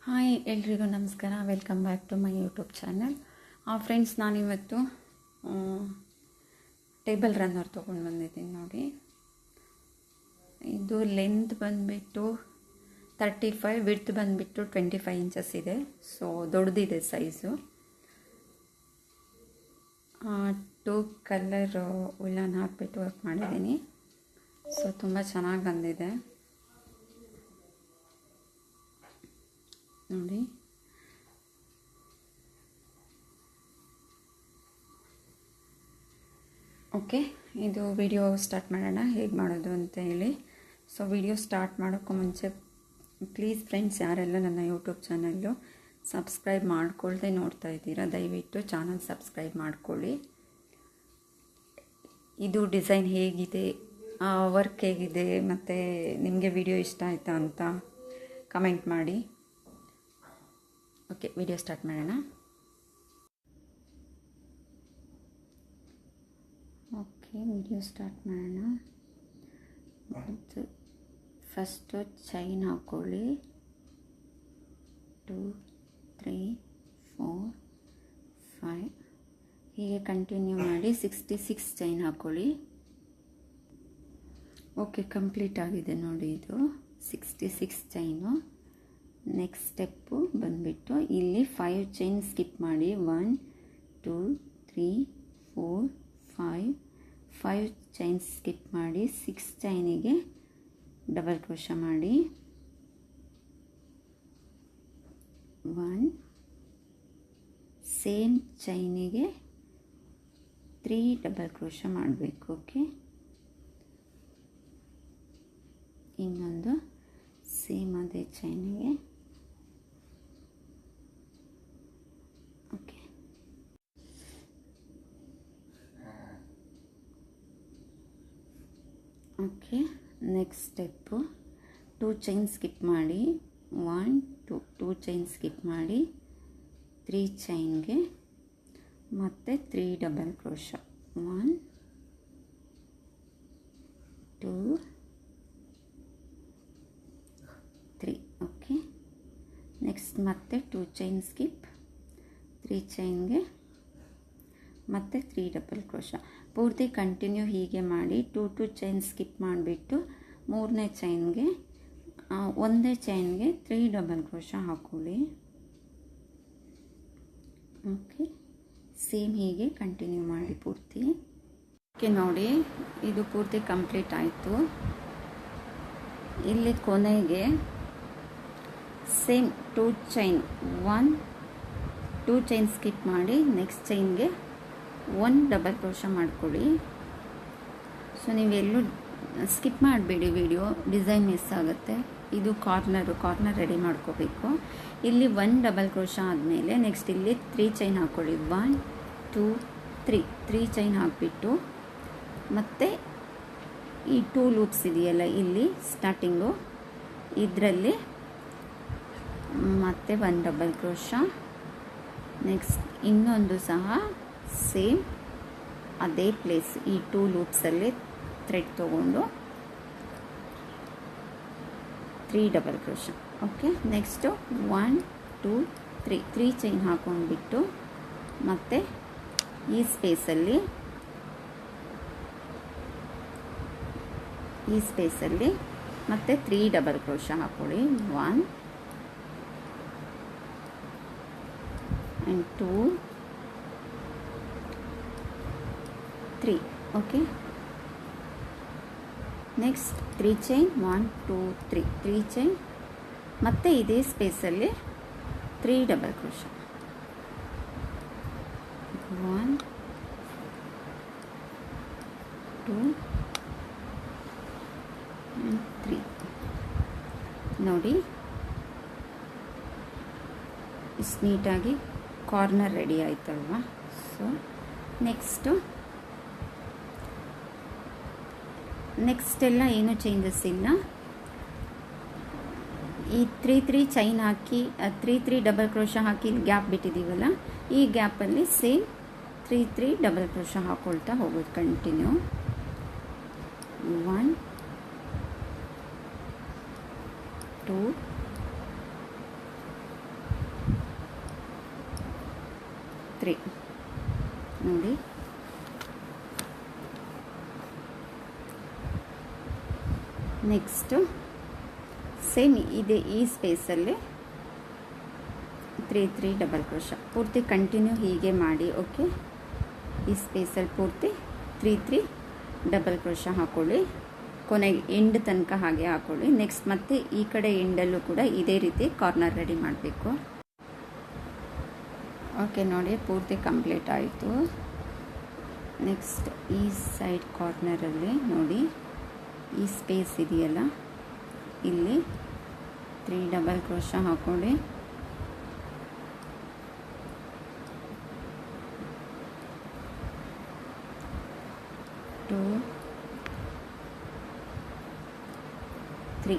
Hi ಎಲ್ರಿಗೂ ನಮಸ್ಕಾರ. Welcome back to my YouTube channel. Friends, ನಾನಿವತ್ತು ಟೇಬಲ್ ರನ್ನರ್ ತೊಗೊಂಡು ಬಂದಿದ್ದೀನಿ ನೋಡಿ. ಇದು ಲೆಂತ್ ಬಂದುಬಿಟ್ಟು 35, ವಿಡ್ತ್ ಬಂದುಬಿಟ್ಟು 25 ಇಂಚಸ್ ಇದೆ. ಸೊ ದೊಡ್ಡದಿದೆ ಸೈಜು. 2 ಕಲರ್ ಉಲ್ಲನ್ ಹಾಕಿಬಿಟ್ಟು ವರ್ಕ್ ಮಾಡಿದ್ದೀನಿ. ಸೊ ತುಂಬ ಚೆನ್ನಾಗಿ ಬಂದಿದೆ ನೋಡಿ. ಓಕೆ, ಇದು ವಿಡಿಯೋ ಸ್ಟಾರ್ಟ್ ಮಾಡೋಣ, ಹೇಗೆ ಮಾಡೋದು ಅಂತ ಹೇಳಿ. ಸೊ ವಿಡಿಯೋ ಸ್ಟಾರ್ಟ್ ಮಾಡೋಕ್ಕೂ ಮುಂಚೆ ಪ್ಲೀಸ್ ಫ್ರೆಂಡ್ಸ್, ಯಾರೆಲ್ಲ ನನ್ನ ಯೂಟ್ಯೂಬ್ ಚಾನಲ್ಲು ಸಬ್ಸ್ಕ್ರೈಬ್ ಮಾಡ್ಕೊಳ್ದೆ ನೋಡ್ತಾ ಇದ್ದೀರಾ, ದಯವಿಟ್ಟು ಚಾನಲ್ ಸಬ್ಸ್ಕ್ರೈಬ್ ಮಾಡ್ಕೊಳ್ಳಿ. ಇದು ಡಿಸೈನ್ ಹೇಗಿದೆ, ವರ್ಕ್ ಹೇಗಿದೆ, ಮತ್ತು ನಿಮಗೆ ವಿಡಿಯೋ ಇಷ್ಟ ಆಯಿತಾ ಅಂತ ಕಮೆಂಟ್ ಮಾಡಿ. ಓಕೆ, ವಿಡಿಯೋ ಸ್ಟಾರ್ಟ್ ಮಾಡೋಣ. ಓಕೆ, ವಿಡಿಯೋ ಸ್ಟಾರ್ಟ್ ಮಾಡೋಣ. ಫಸ್ಟು ಚೈನ್ ಹಾಕ್ಕೊಳ್ಳಿ. 2, 3, 4, 5 ಹೀಗೆ ಕಂಟಿನ್ಯೂ ಮಾಡಿ 66 ಚೈನ್ ಹಾಕ್ಕೊಳ್ಳಿ. ಓಕೆ, ಕಂಪ್ಲೀಟ್ ಆಗಿದೆ ನೋಡಿ. ಇದು 66 ಚೈನು. ನೆಕ್ಸ್ಟ್ ಸ್ಟೆಪ್ಪು ಬಂದುಬಿಟ್ಟು ಇಲ್ಲಿ 5 ಚೈನ್ ಸ್ಕಿಪ್ ಮಾಡಿ. 1, 2, 3, 4, 5 ಚೈನ್ ಸ್ಕಿಪ್ ಮಾಡಿ 6 ಚೈನಿಗೆ ಡಬಲ್ ಕ್ರೋಶ ಮಾಡಿ. 1 ಸೇಮ್ ಚೈನಿಗೆ 3 ಡಬಲ್ ಕ್ರೋಶ ಮಾಡಬೇಕು. ಓಕೆ, ಇನ್ನೊಂದು ಸೇಮ್ ಅದೇ ಚೈನಿಗೆ. Okay, okay next step 2 chain skip ಮಾಡಿ. 1, 2 ಚೈನ್ ಸ್ಕಿಪ್ ಮಾಡಿ 3 ಚೈನ್ಗೆ ಮತ್ತು 3 ಡಬಲ್ ಕ್ರೋಶ. 1, 2, 3. ಓಕೆ, ನೆಕ್ಸ್ಟ್ ಮತ್ತೆ 2 ಚೈನ್ ಸ್ಕಿಪ್, 3 ಚೈನ್ಗೆ ಮತ್ತು 3 ಡಬಲ್ ಕ್ರೋಶ. ಪೂರ್ತಿ ಕಂಟಿನ್ಯೂ ಹೀಗೆ ಮಾಡಿ. 2 ಚೈನ್ ಸ್ಕಿಪ್ ಮಾಡಿಬಿಟ್ಟು 3ನೇ ಚೈನ್ಗೆ ಒಂದೇ ಚೈನ್ಗೆ 3 ಡಬಲ್ ಕ್ರೋಶ ಹಾಕ್ಕೊಳ್ಳಿ. ಓಕೆ, ಸೇಮ್ ಹೀಗೆ ಕಂಟಿನ್ಯೂ ಮಾಡಿ ಪೂರ್ತಿ. ಓಕೆ ನೋಡಿ, ಇದು ಪೂರ್ತಿ ಕಂಪ್ಲೀಟ್ ಆಯಿತು. ಇಲ್ಲಿ ಕೊನೆಗೆ ಸೇಮ್ 2 ಚೈನ್ 2 ಚೈನ್ ಸ್ಕಿಪ್ ಮಾಡಿ ನೆಕ್ಸ್ಟ್ ಚೈನ್ಗೆ 1 ಡಬಲ್ ಕ್ರೋಶ ಮಾಡ್ಕೊಳ್ಳಿ. ಸೊ ನೀವೆಲ್ಲೂ ಸ್ಕಿಪ್ ಮಾಡಬೇಡಿ, ವಿಡಿಯೋ ಡಿಸೈನ್ ಮಿಸ್ ಆಗುತ್ತೆ. ಇದು ಕಾರ್ನರ್ ರೆಡಿ ಮಾಡ್ಕೋಬೇಕು. ಇಲ್ಲಿ 1 ಡಬಲ್ ಕ್ರೋಶ ಆದಮೇಲೆ ನೆಕ್ಸ್ಟ್ ಇಲ್ಲಿ 3 ಚೈನ್ ಹಾಕ್ಕೊಳ್ಳಿ. 1, 2, 3 ಚೈನ್ ಹಾಕಿಬಿಟ್ಟು ಮತ್ತು ಈ 2 ಲೂಪ್ಸ್ ಇದೆಯಲ್ಲ ಇಲ್ಲಿ ಸ್ಟಾರ್ಟಿಂಗು, ಇದರಲ್ಲಿ ಮತ್ತೆ 1 ಡಬಲ್ ಕ್ರೋಶ. ನೆಕ್ಸ್ಟ್ ಇನ್ನೊಂದು ಸಹ ಸೇಮ್ ಅದೇ ಪ್ಲೇಸ್, ಈ 2 ಲೂಪ್ಸಲ್ಲಿ ಥ್ರೆಡ್ ತೊಗೊಂಡು 3 double crochet. Okay, next 1, 2, 3 chain ಹಾಕೊಂಡ್ಬಿಟ್ಟು ಮತ್ತು ಈ ಸ್ಪೇಸಲ್ಲಿ ಮತ್ತೆ 3 ಡಬಲ್ ಕ್ರೋಶ ಹಾಕೊಳ್ಳಿ. 1 and 2, 3. Okay, next 3 chain 1, 2, 3 chain ಮತ್ತು ಇದೇ ಸ್ಪೇಸಲ್ಲಿ 3 ಡಬಲ್ ಕ್ರೋಶ. 1, 2 and 3 ನೋಡಿ. ಇಷ್ಟು ನೀಟಾಗಿ ಕಾರ್ನರ್ ರೆಡಿ ಆಯ್ತಲ್ವಾ. ಸೊ ನೆಕ್ಸ್ಟ್ ಎಲ್ಲ ಏನೂ ಚೇಂಜಸ್ ಇಲ್ಲ. ಈ 3 ಚೈನ್ ಹಾಕಿ 3 ಡಬಲ್ ಕ್ರೋಶ ಹಾಕಿ ಗ್ಯಾಪ್ ಬಿಟ್ಟಿದ್ದೀವಲ್ಲ, ಈ ಗ್ಯಾಪಲ್ಲಿ ಸೇಮ್ 3 ಡಬಲ್ ಕ್ರೋಶ ಹಾಕ್ಕೊಳ್ತಾ ಹೋಗೋದು ಕಂಟಿನ್ಯೂ. 1, 2, 3 ನೋಡಿ. ನೆಕ್ಸ್ಟು ಸೇಮ್ ಇದೆ ಈ ಸ್ಪೇಸಲ್ಲಿ 3 3 ಡಬಲ್ ಕ್ರೋಶ ಪೂರ್ತಿ ಕಂಟಿನ್ಯೂ ಹೀಗೆ ಮಾಡಿ. ಓಕೆ, ಈ ಸ್ಪೇಸಲ್ಲಿ ಪೂರ್ತಿ 3 3 ಡಬಲ್ ಕ್ರೋಶ ಹಾಕ್ಕೊಳ್ಳಿ. ಕೊನೆಗೆ ಎಂಡ್ ತನಕ ಹಾಗೆ ಹಾಕ್ಕೊಳ್ಳಿ. ನೆಕ್ಸ್ಟ್ ಮತ್ತೆ ಈ ಕಡೆ ಎಂಡಲ್ಲೂ ಕೂಡ ಇದೇ ರೀತಿ ಕಾರ್ನರ್ ರೆಡಿ ಮಾಡಬೇಕು. ಓಕೆ ನೋಡಿ, ಪೂರ್ತಿ ಕಂಪ್ಲೀಟ್ ಆಯಿತು. ನೆಕ್ಸ್ಟ್ ಈ ಸೈಡ್ ಕಾರ್ನರಲ್ಲಿ ನೋಡಿ, ಈ ಸ್ಪೇಸ್ ಇದೆಯಲ್ಲ, ಇಲ್ಲಿ 3 ಡಬಲ್ ಕ್ರೋಶ ಹಾಕ್ಕೊಳ್ಳಿ. ಟೂ 3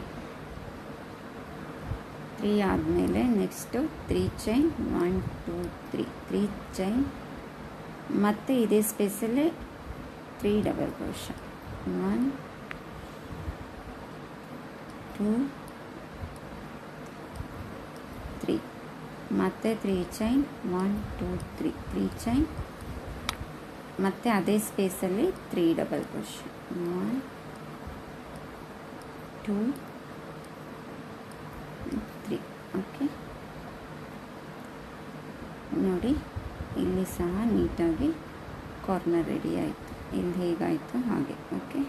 3 ಆದಮೇಲೆ ನೆಕ್ಸ್ಟು 3 ಚೈನ್ 1 2 3 ಚೈನ್, ಮತ್ತು ಇದೇ ಸ್ಪೇಸಲ್ಲಿ 3 ಡಬಲ್ ಕ್ರೋಶ 1 2 3, ಮತ್ತು 3 ಚೈನ್ 1 2 3 ಚೈನ್, ಮತ್ತು ಅದೇ ಸ್ಪೇಸಲ್ಲಿ 3 ಡಬಲ್ ಕ್ರೋಶ 1 2 3. ಓಕೆ ನೋಡಿ, ಇಲ್ಲಿ ಸಹ ನೀಟಾಗಿ ಕಾರ್ನರ್ ರೆಡಿ ಆಯಿತು. ಇಲ್ಲಿ ಹೇಗಾಯಿತು ಹಾಗೆ. ಓಕೆ,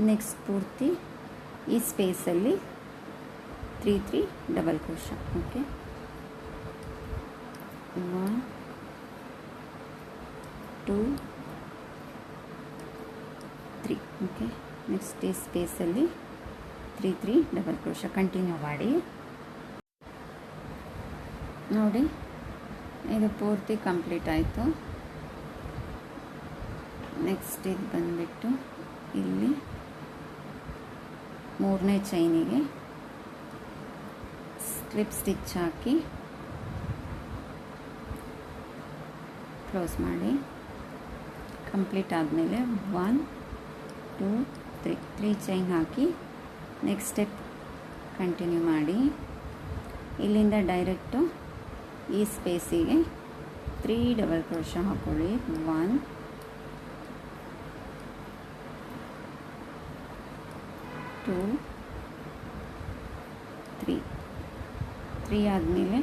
ನೆಕ್ಸ್ಟ್ ಪೂರ್ತಿ ಈ ಸ್ಪೇಸಲ್ಲಿ 3 3 double crochet. Okay, 1 2 3. Okay, next ಈ ಸ್ಪೇಸಲ್ಲಿ 3 3 ಡಬಲ್ ಕ್ರೋಶ ಕಂಟಿನ್ಯೂ ಮಾಡಿ. ನೋಡಿ, ಇದು ಪೂರ್ತಿ ಕಂಪ್ಲೀಟ್ ಆಯಿತು. ನೆಕ್ಸ್ಟ್ ಇದು ಬಂದುಬಿಟ್ಟು ಇಲ್ಲಿ 3ನೇ ಚೈನಿಗೆ ಸ್ಲಿಪ್ ಸ್ಟಿಚ್ ಹಾಕಿ ಕ್ಲೋಸ್ ಮಾಡಿ. ಕಂಪ್ಲೀಟ್ ಆದಮೇಲೆ 1 2 3 ಚೈನ್ ಹಾಕಿ ನೆಕ್ಸ್ಟ್ ಸ್ಟೆಪ್ ಕಂಟಿನ್ಯೂ ಮಾಡಿ. ಇಲ್ಲಿಂದ ಡೈರೆಕ್ಟು ಈ ಸ್ಪೇಸಿಗೆ 3 ಡಬಲ್ ಕ್ರೋಶ ಹಾಕ್ಕೊಳ್ಳಿ. 1 2 3 ಆದಮೇಲೆ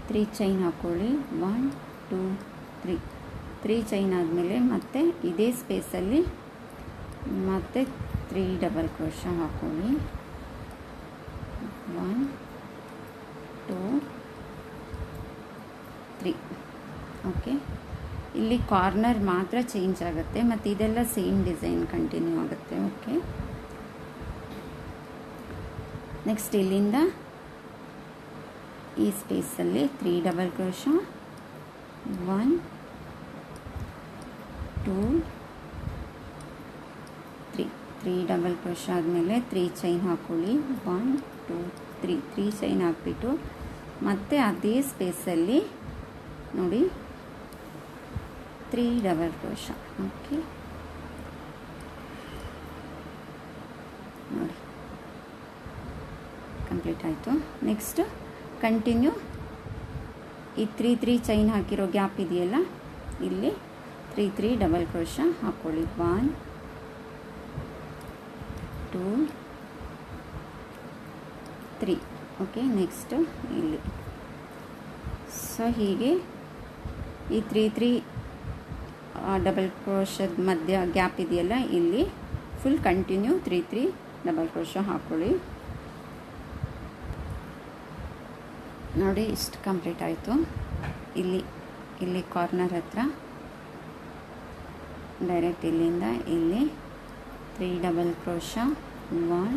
3 ಚೈನ್ ಹಾಕ್ಕೊಳ್ಳಿ. 1 2 3 ಚೈನ್ ಆದಮೇಲೆ ಮತ್ತೆ ಇದೇ ಸ್ಪೇಸಲ್ಲಿ ಮತ್ತೆ 3 ಡಬಲ್ ಕ್ರೋಶ ಹಾಕ್ಕೊಳ್ಳಿ. 1 2 3. ಓಕೆ, ಇಲ್ಲಿ ಕಾರ್ನರ್ ಮಾತ್ರ ಚೇಂಜ್ ಆಗುತ್ತೆ, ಮತ್ತು ಇದೆಲ್ಲ ಸೇಮ್ ಡಿಸೈನ್ ಕಂಟಿನ್ಯೂ ಆಗುತ್ತೆ. ಓಕೆ, ನೆಕ್ಸ್ಟ್ ಇಲ್ಲಿಂದ ಈ ಸ್ಪೇಸಲ್ಲಿ 3 ಡಬಲ್ ಕ್ರೋಶ 1 2 3 ಡಬಲ್ ಕ್ರೋಶ ಆದಮೇಲೆ 3 ಚೈನ್ ಹಾಕ್ಕೊಳ್ಳಿ. 1 2 3 ಚೈನ್ ಹಾಕ್ಬಿಟ್ಟು ಮತ್ತೆ ಅದೇ ಸ್ಪೇಸಲ್ಲಿ ನೋಡಿ 3 ಡಬಲ್ ಕ್ರೋಶ. ಓಕೆ ನೋಡಿ, ಕಂಪ್ಲೀಟ್ ಆಯಿತು. ನೆಕ್ಸ್ಟ್ ಕಂಟಿನ್ಯೂ ಈ 3 ಚೈನ್ ಹಾಕಿರೋ ಗ್ಯಾಪ್ ಇದೆಯಲ್ಲ, ಇಲ್ಲಿ 3 ಡಬಲ್ ಕ್ರೋಶ ಹಾಕ್ಕೊಳ್ಳಿ. 1 2 3. ಓಕೆ, ನೆಕ್ಸ್ಟು ಇಲ್ಲಿ ಸೊ ಹೀಗೆ ಈ 3 ಡಬಲ್ ಕ್ರೋಶದ ಮಧ್ಯ ಗ್ಯಾಪ್ ಇದೆಯಲ್ಲ, ಇಲ್ಲಿ ಫುಲ್ ಕಂಟಿನ್ಯೂ 3 ಡಬಲ್ ಕ್ರೋಶ ಹಾಕ್ಕೊಳ್ಳಿ. ನೋಡಿ, ಇಷ್ಟು ಕಂಪ್ಲೀಟ್ ಆಯಿತು. ಇಲ್ಲಿ ಕಾರ್ನರ್ ಹತ್ರ ಡೈರೆಕ್ಟ್ ಇಲ್ಲಿಂದ ಇಲ್ಲಿ 3 double crochet 1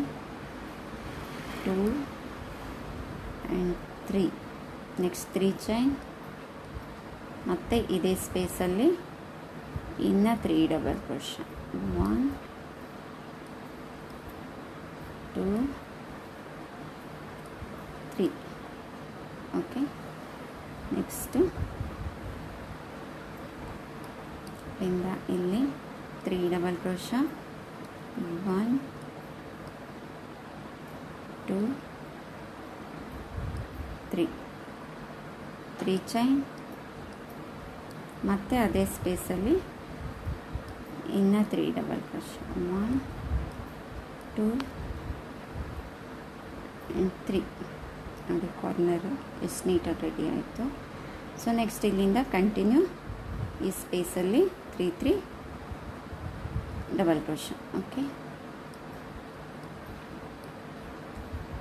2 and 3. Next 3 chain, ಮತ್ತು ಇದೇ ಸ್ಪೇಸಲ್ಲಿ ಇನ್ನು 3 ಡಬಲ್ ಕ್ರೋಶ 1 2 3. ಓಕೆ, ನೆಕ್ಸ್ಟು ಇಂದ ಇಲ್ಲಿ 3 ಡಬಲ್ ಕ್ರೋಶ 1 2 3 ಚೈನ್, ಮತ್ತು ಅದೇ ಸ್ಪೇಸಲ್ಲಿ ಇನ್ನು 3 ಡಬಲ್ ಕ್ರೋಶೆ 1 2 and 3 ನೋಡಿ ಕಾರ್ನರು ಎಷ್ಟು ನೀಟಾಗಿ ರೆಡಿ ಆಯಿತು. ಸೊ ನೆಕ್ಸ್ಟ್ ಇಲ್ಲಿಂದ ಕಂಟಿನ್ಯೂ ಈ ಸ್ಪೇಸಲ್ಲಿ 3 double crochet. Okay,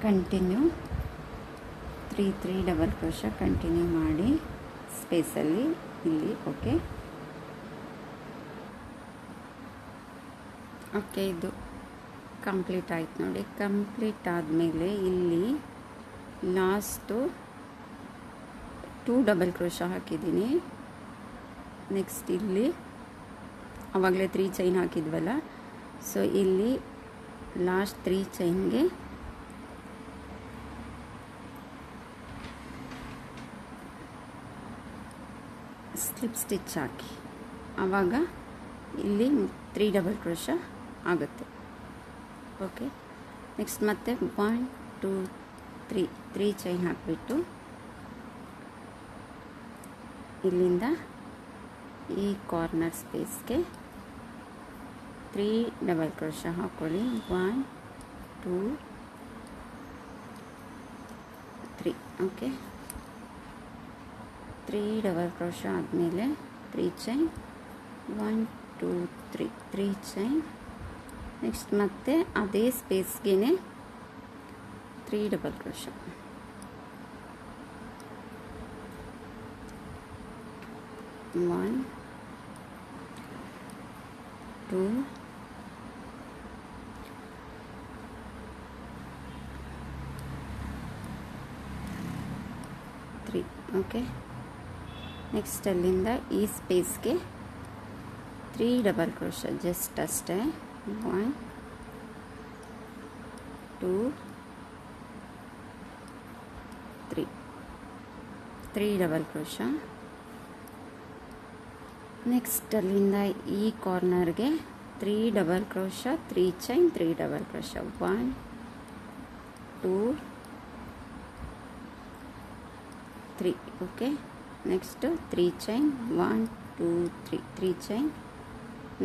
continue 3 double crochet continue ಮಾಡಿ ಸ್ಪೇಸಲ್ಲಿ ಇಲ್ಲಿ. ಓಕೆ, ಇದು ಕಂಪ್ಲೀಟ್ ಆಯ್ತು ನೋಡಿ. ಕಂಪ್ಲೀಟ್ ಆದಮೇಲೆ ಇಲ್ಲಿ ಲಾಸ್ಟು 2 ಡಬಲ್ ಕ್ರೋಶೆ ಹಾಕಿದ್ದೀನಿ. ನೆಕ್ಸ್ಟ್ ಇಲ್ಲಿ ಆವಾಗಲೇ 3 ಚೈನ್ ಹಾಕಿದ್ವಲ್ಲ, ಸೊ ಇಲ್ಲಿ ಲಾಸ್ಟ್ 3 ಚೈನ್ಗೆ ಸ್ಲಿಪ್ ಸ್ಟಿಚ್ ಹಾಕಿ ಆವಾಗ ಇಲ್ಲಿ 3 ಡಬಲ್ ಕ್ರೋಶೆ ಆಗುತ್ತೆ. ಓಕೆ, ನೆಕ್ಸ್ಟ್ ಮತ್ತೆ 1 2 3 ಚೈನ್ ಹಾಕಿಬಿಟ್ಟು ಇಲ್ಲಿಂದ ಈ ಕಾರ್ನರ್ ಸ್ಪೇಸ್ಗೆ 3 ಡಬಲ್ ಕ್ರೋಶೆ ಹಾಕ್ಕೊಳ್ಳಿ. 1 2 3. ಓಕೆ, 3 ಡಬಲ್ ಕ್ರೋಶೆ ಆದಮೇಲೆ 3 ಚೈನ್ 1 2 3 ಚೈನ್. ನೆಕ್ಸ್ಟ್ ಮತ್ತೆ ಅದೇ ಸ್ಪೇಸ್ಗೆ 3 ಡಬಲ್ ಕ್ರೋಶೆ. 1 2 3. ಓಕೆ, ನೆಕ್ಸ್ಟ್ ಅಲ್ಲಿಂದ ಈ ಸ್ಪೇಸ್ಗೆ 3 ಡಬಲ್ ಕ್ರೋಶೆ ಜಸ್ಟ್ ಅಷ್ಟೇ. 1 2 3 ಡಬಲ್ ಕ್ರೋಶೆ. ನೆಕ್ಸ್ಟ್ ಅಲ್ಲಿಂದ ಈ ಕಾರ್ನರ್ಗೆ 3 double crochet 3 chain 3 double crochet. 1 2 3. Okay, next 3 chain 1 2 3 chain.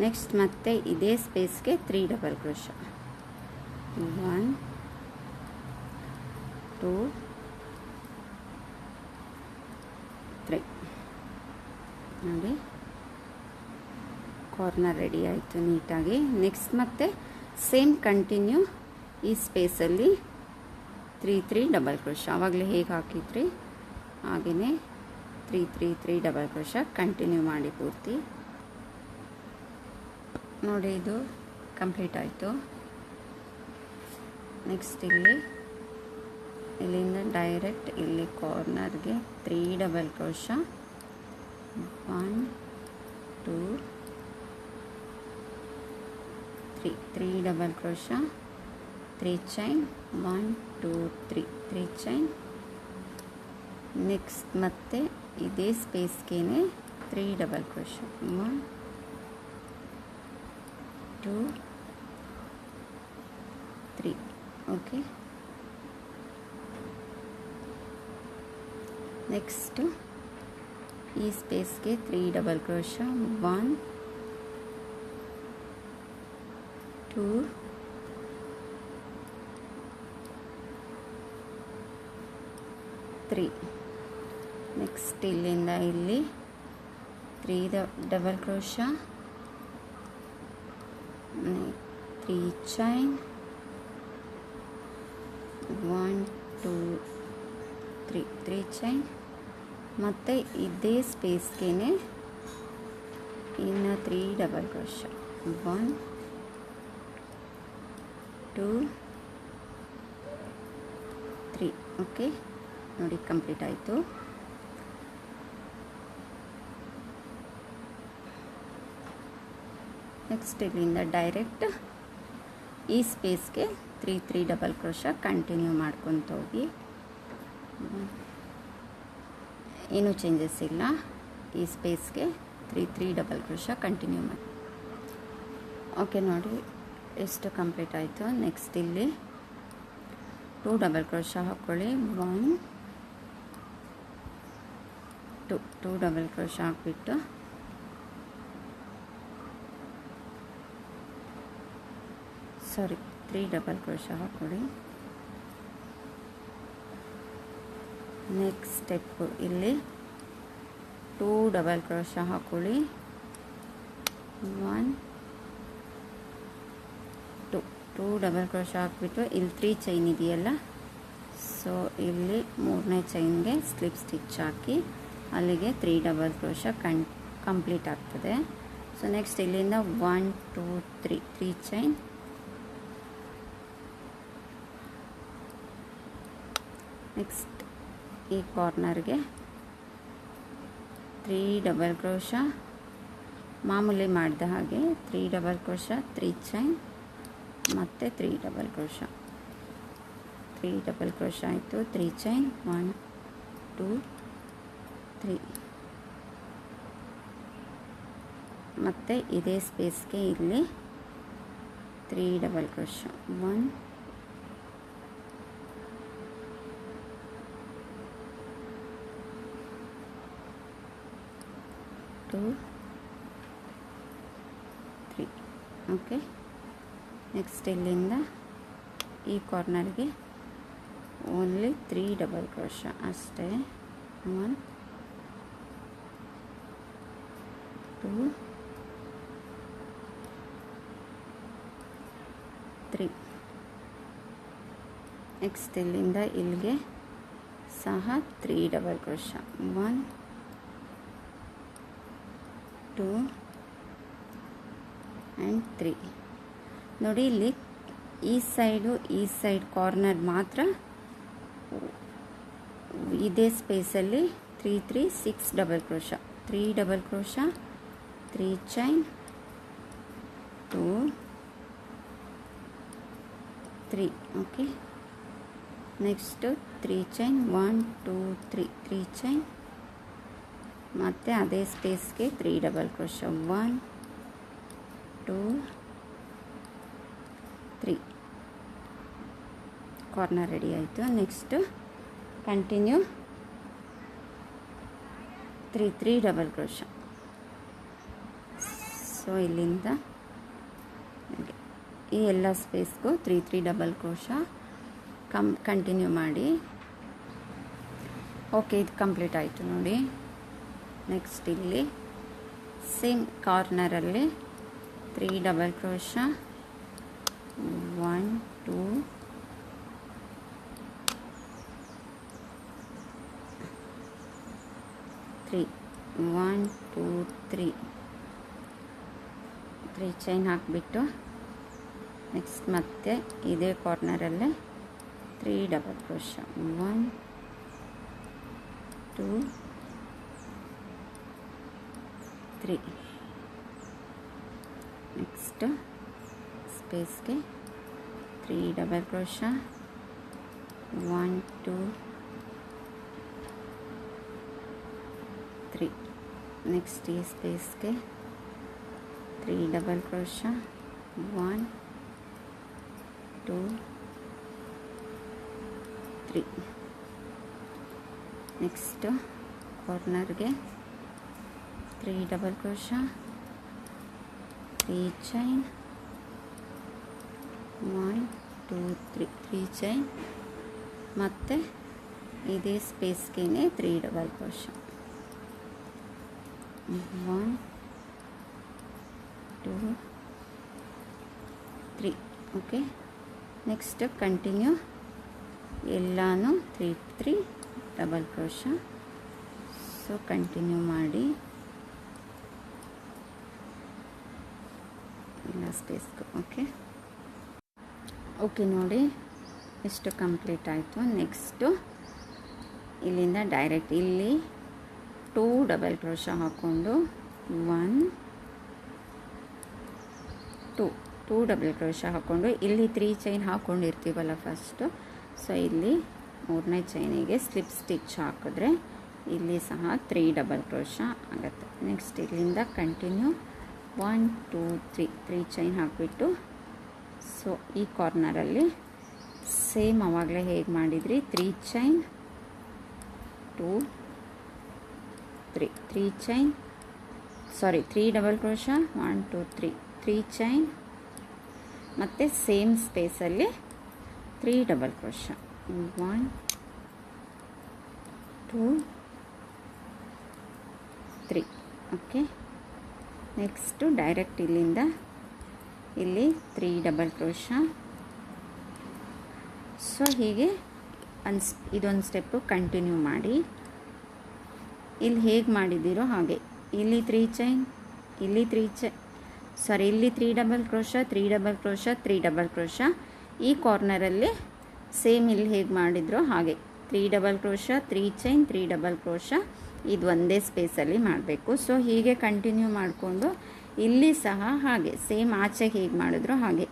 Next ಮತ್ತೆ ಇದೇ ಸ್ಪೇಸ್ಗೆ 3 ಡಬಲ್ ಕ್ರೋಶೆ. 1 2 3 ನೋಡಿ, ಕಾರ್ನರ್ ರೆಡಿ ಆಯಿತು ನೀಟಾಗಿ. ನೆಕ್ಸ್ಟ್ ಮತ್ತೆ ಸೇಮ್ ಕಂಟಿನ್ಯೂ ಈ ಸ್ಪೇಸಲ್ಲಿ 3 ಡಬಲ್ ಕ್ರೋಶೆ ಆವಾಗಲೇ ಹೇಗೆ ಹಾಕಿದ್ರಿ ಹಾಗೆಯೇ 3 ಡಬಲ್ ಕ್ರೋಶೆ ಕಂಟಿನ್ಯೂ ಮಾಡಿ ಪೂರ್ತಿ. ನೋಡಿ, ಇದು ಕಂಪ್ಲೀಟ್ ಆಯಿತು. ನೆಕ್ಸ್ಟ್ ಇಲ್ಲಿಂದ ಡೈರೆಕ್ಟ್ ಇಲ್ಲಿ ಕಾರ್ನರ್ಗೆ 3 double crochet 1 2 3 double crochet 3 chain 1 2 3 chain. Next ಮತ್ತೆ ಇದೇ ಸ್ಪೇಸ್ಗೆ 3 ಡಬಲ್ ಕ್ರೋಶೆ 1 2 3. ಓಕೆ, ನೆಕ್ಸ್ಟು ಈ ಸ್ಪೇಸ್ಗೆ 3 ಡಬಲ್ ಕ್ರೋಶೆ 1 2 3. ನೆಕ್ಸ್ಟ್ ಇಲ್ಲಿಂದ ಇಲ್ಲಿ 3 ಡಬಲ್ ಕ್ರೋಶೆ 3 ಚೈನ್ 1 2 3 ಚೈನ್. ಮತ್ತು ಇದೇ ಸ್ಪೇಸ್ಗೆ ಇನ್ನು 3 ಡಬಲ್ ಕ್ರೋಶೆ 1 2 3. ಓಕೆ, ನೋಡಿ ಕಂಪ್ಲೀಟ್ ಆಯಿತು. ನೆಕ್ಸ್ಟ್ ಇಲ್ಲಿಂದ ಡೈರೆಕ್ಟ್ ಈ ಸ್ಪೇಸ್ಗೆ 3 ಡಬಲ್ ಕ್ರೋಶೆ ಕಂಟಿನ್ಯೂ ಮಾಡ್ಕೊತ ಹೋಗಿ. ಏನೂ ಚೇಂಜಸ್ ಇಲ್ಲ. ಈ ಸ್ಪೇಸ್ಗೆ 3 ಡಬಲ್ ಕ್ರೋಶೆ ಕಂಟಿನ್ಯೂ ಮಾಡಿ. ಓಕೆ, ನೋಡಿ ಎಷ್ಟು ಕಂಪ್ಲೀಟ್ ಆಯಿತು. ನೆಕ್ಸ್ಟ್ ಇಲ್ಲಿ 2 ಡಬಲ್ ಕ್ರೋಶೆ ಹಾಕ್ಕೊಳ್ಳಿ. 1 2 ಡಬಲ್ ಕ್ರೋಶೆ ಹಾಕ್ಬಿಟ್ಟು ಸಾರಿ 3 ಡಬಲ್ ಕ್ರೋಶಾ ಹಾಕ್ಕೊಳ್ಳಿ. ನೆಕ್ಸ್ಟ್ ಸ್ಟೆಪ್ಪು ಇಲ್ಲಿ 2 ಡಬಲ್ ಕ್ರೋಶಾ ಹಾಕ್ಕೊಳ್ಳಿ. 1 2 ಡಬಲ್ ಕ್ರೋಶಾ ಹಾಕ್ಬಿಟ್ಟು ಇಲ್ಲಿ 3 ಚೈನ್ ಇದೆಯಲ್ಲ, ಸೊ ಇಲ್ಲಿ 3ನೇ ಚೈನ್ಗೆ ಸ್ಲಿಪ್ ಸ್ಟಿಚ್ ಹಾಕಿ ಅಲ್ಲಿಗೆ 3 ಡಬಲ್ ಕ್ರೋಶಾ ಕಂಪ್ಲೀಟ್ ಆಗ್ತದೆ. ಸೊ ನೆಕ್ಸ್ಟ್ ಇಲ್ಲಿಂದ 1 2 3 ಚೈನ್, ನೆಕ್ಸ್ಟ್ ಈ ಕಾರ್ನರ್ಗೆ 3 ಡಬಲ್ ಕ್ರೋಶಾ ಮಾಮೂಲಿ ಮಾಡಿದ ಹಾಗೆ 3 ಡಬಲ್ ಕ್ರೋಶಾ 3 ಚೈನ್ ಮತ್ತು 3 ಡಬಲ್ ಕ್ರೋಶಾ. 3 ಡಬಲ್ ಕ್ರೋಶಾ ಆಯಿತು, 3 ಚೈನ್ 1 2 3 ಮತ್ತು ಇದೇ ಸ್ಪೇಸ್ಗೆ ಇಲ್ಲಿ 3 ಡಬಲ್ ಕ್ರೋಶಾ 1 2 3. ಓಕೆ, ನೆಕ್ಸ್ಟ್ ಇಲ್ಲಿಂದ ಈ ಕಾರ್ನರ್ಗೆ ಓನ್ಲಿ 3 ಡಬಲ್ ಕ್ರೋಶಾ ಅಷ್ಟೇ. 1 2 3. ನೆಕ್ಸ್ಟ್ ಇಲ್ಲಿಂದ ಇಲ್ಲಿಗೆ ಸಹ 3 ಡಬಲ್ ಕ್ರೋಶಾ 1 2 ಆ್ಯಂಡ್ 3. ನೋಡಿ ಇಲ್ಲಿ ಈ ಸೈಡ್ ಕಾರ್ನರ್ ಮಾತ್ರ ಇದೇ ಸ್ಪೇಸಲ್ಲಿ 3 3 6 double crochet 3 double crochet 3 chain 2 3. Okay, next 3 chain 1 2 3 chain ಮತ್ತು ಅದೇ ಸ್ಪೇಸ್ಗೆ 3 ಡಬಲ್ ಕ್ರೋಶಾ 1 2 3. ಕಾರ್ನರ್ ರೆಡಿ ಆಯಿತು. Next continue 3 double crochet. So ಇಲ್ಲಿಂದ ಈ ಎಲ್ಲ ಸ್ಪೇಸ್ಗೂ 3 ಡಬಲ್ ಕ್ರೋಶಾ ಕಂಟಿನ್ಯೂ ಮಾಡಿ. ಓಕೆ, ಇದು ಕಂಪ್ಲೀಟ್ ಆಯಿತು ನೋಡಿ. ನೆಕ್ಸ್ಟ್ ಇಲ್ಲಿ ಸೇಮ್ ಕಾರ್ನರಲ್ಲಿ 3 ಡಬಲ್ ಕ್ರೋಶಾ 1 2 3 1 2 3 ಚೈನ್ ಹಾಕಿಬಿಟ್ಟು ನೆಕ್ಸ್ಟ್ ಮತ್ತೆ ಇದೇ ಕಾರ್ನರಲ್ಲೇ 3 ಡಬಲ್ ಕ್ರೋಶಾ 1 2 3. ನೆಕ್ಸ್ಟ್ ಸ್ಪೇಸ್ಗೆ 3 ಡಬಲ್ ಕ್ರೋಶಾ 1 2 3. ನೆಕ್ಸ್ಟ್ ಈ ಸ್ಪೇಸ್ಗೆ 3 ಡಬಲ್ ಕ್ರೋಶಾ 1 2 3. ನೆಕ್ಸ್ಟ್ ಕಾರ್ನರ್ಗೆ 3 ಡಬಲ್ ಕ್ರೋಶಾ 3 ಚೈನ್ 1 2 3 ಚೈನ್ ಮತ್ತು ಇದೇ ಸ್ಪೇಸ್ಗೆ 3 double crochet 1 2 3. Okay, next continue ಎಲ್ಲಾನು 3 ಡಬಲ್ ಕ್ರೋಶಾ. ಸೊ ಕಂಟಿನ್ಯೂ ಮಾಡಿ ಎಲ್ಲ ಸ್ಪೇಸ್ಗೂ. ಓಕೆ ನೋಡಿ, ಎಷ್ಟು ಕಂಪ್ಲೀಟ್ ಆಯಿತು. ನೆಕ್ಸ್ಟು ಇಲ್ಲಿಂದ ಡೈರೆಕ್ಟ್ ಇಲ್ಲಿ 2 ಡಬಲ್ ಕ್ರೋಶಾ ಹಾಕ್ಕೊಂಡು 1 2 ಡಬಲ್ ಕ್ರೋಶಾ ಹಾಕ್ಕೊಂಡು ಇಲ್ಲಿ 3 ಚೈನ್ ಹಾಕ್ಕೊಂಡಿರ್ತೀವಲ್ಲ ಫಸ್ಟು. ಸೊ ಇಲ್ಲಿ 3ನೇ ಚೈನಿಗೆ ಸ್ಲಿಪ್ ಸ್ಟಿಚ್ ಹಾಕಿದ್ರೆ ಇಲ್ಲಿ ಸಹ 3 ಡಬಲ್ ಕ್ರೋಶಾ ಆಗುತ್ತೆ. ನೆಕ್ಸ್ಟ್ ಇಲ್ಲಿಂದ ಕಂಟಿನ್ಯೂ 1 2 3 ಚೈನ್ ಹಾಕಿಬಿಟ್ಟು ಸೊ ಈ ಕಾರ್ನರಲ್ಲಿ ಸೇಮ್ ಆವಾಗಲೇ ಹೇಗೆ ಮಾಡಿದ್ರಿ 3 chain 2 3 chain 3 double crochet 1 2 3 chain ಮತ್ತು ಸೇಮ್ ಸ್ಪೇಸಲ್ಲಿ 3 double crochet. 1 2 3. Okay, next direct ಇಲ್ಲಿಂದ ಇಲ್ಲಿ 3 ಡಬಲ್ ಕ್ರೋಶ. ಸೊ ಹೀಗೆ ಇದೊಂದು ಸ್ಟೆಪ್ಪು ಕಂಟಿನ್ಯೂ ಮಾಡಿ. ಇಲ್ಲಿ ಹೇಗೆ ಮಾಡಿದ್ದೀರೋ ಹಾಗೆ ಇಲ್ಲಿ 3 ಚೈನ್, ಇಲ್ಲಿ 3 double crochet, 3 double crochet, 3 double crochet. ಈ ಕಾರ್ನರಲ್ಲಿ ಸೇಮ್ ಇಲ್ಲಿ ಹೇಗೆ ಮಾಡಿದ್ರೋ ಹಾಗೆ 3 double crochet, 3 chain, 3 double crochet. ಇದು ಒಂದೇ ಸ್ಪೇಸಲ್ಲಿ ಮಾಡಬೇಕು. ಸೊ ಹೀಗೆ ಕಂಟಿನ್ಯೂ ಮಾಡಿಕೊಂಡು ಇಲ್ಲಿ ಸಹ ಹಾಗೆ ಸೇಮ್ ಆಚೆ ಹೇಗೆ ಮಾಡಿದ್ರೋ ಹಾಗೆ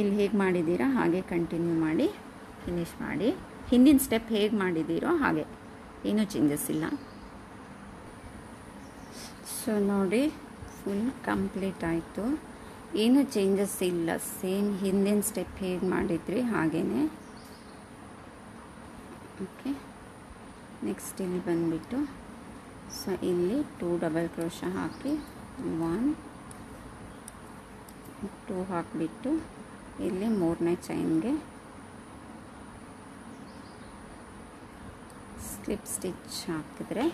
ಇಲ್ಲಿ ಹೇಗೆ ಮಾಡಿದ್ದೀರಾ ಹಾಗೆ ಕಂಟಿನ್ಯೂ ಮಾಡಿ ಫಿನಿಷ್ ಮಾಡಿ. ಹಿಂದಿನ ಸ್ಟೆಪ್ ಹೇಗೆ ಮಾಡಿದ್ದೀರೋ ಹಾಗೆ, ಏನೂ ಚೇಂಜಸ್ ಇಲ್ಲ. ಸೊ ನೋಡಿ, ಫುಲ್ ಕಂಪ್ಲೀಟ್ ಆಯಿತು, ಏನೂ ಚೇಂಜಸ್ ಇಲ್ಲ. ಸೇಮ್ ಹಿಂದಿನ ಸ್ಟೆಪ್ ಹೇಗೆ ಮಾಡಿದ್ರಿ ಹಾಗೇ. ಓಕೆ, ನೆಕ್ಸ್ಟ್ ಇಲ್ಲಿ ಬಂದುಬಿಟ್ಟು ಸೊ ಇಲ್ಲಿ 2 ಡಬಲ್ ಕ್ರೋಶ ಹಾಕಿ 1 2 ಹಾಕಿಬಿಟ್ಟು ಇಲ್ಲಿ 3ನೇ ಚೈನ್ಗೆ ಸ್ಲಿಪ್ ಸ್ಟಿಚ್ ಹಾಕಿದ್ರೆ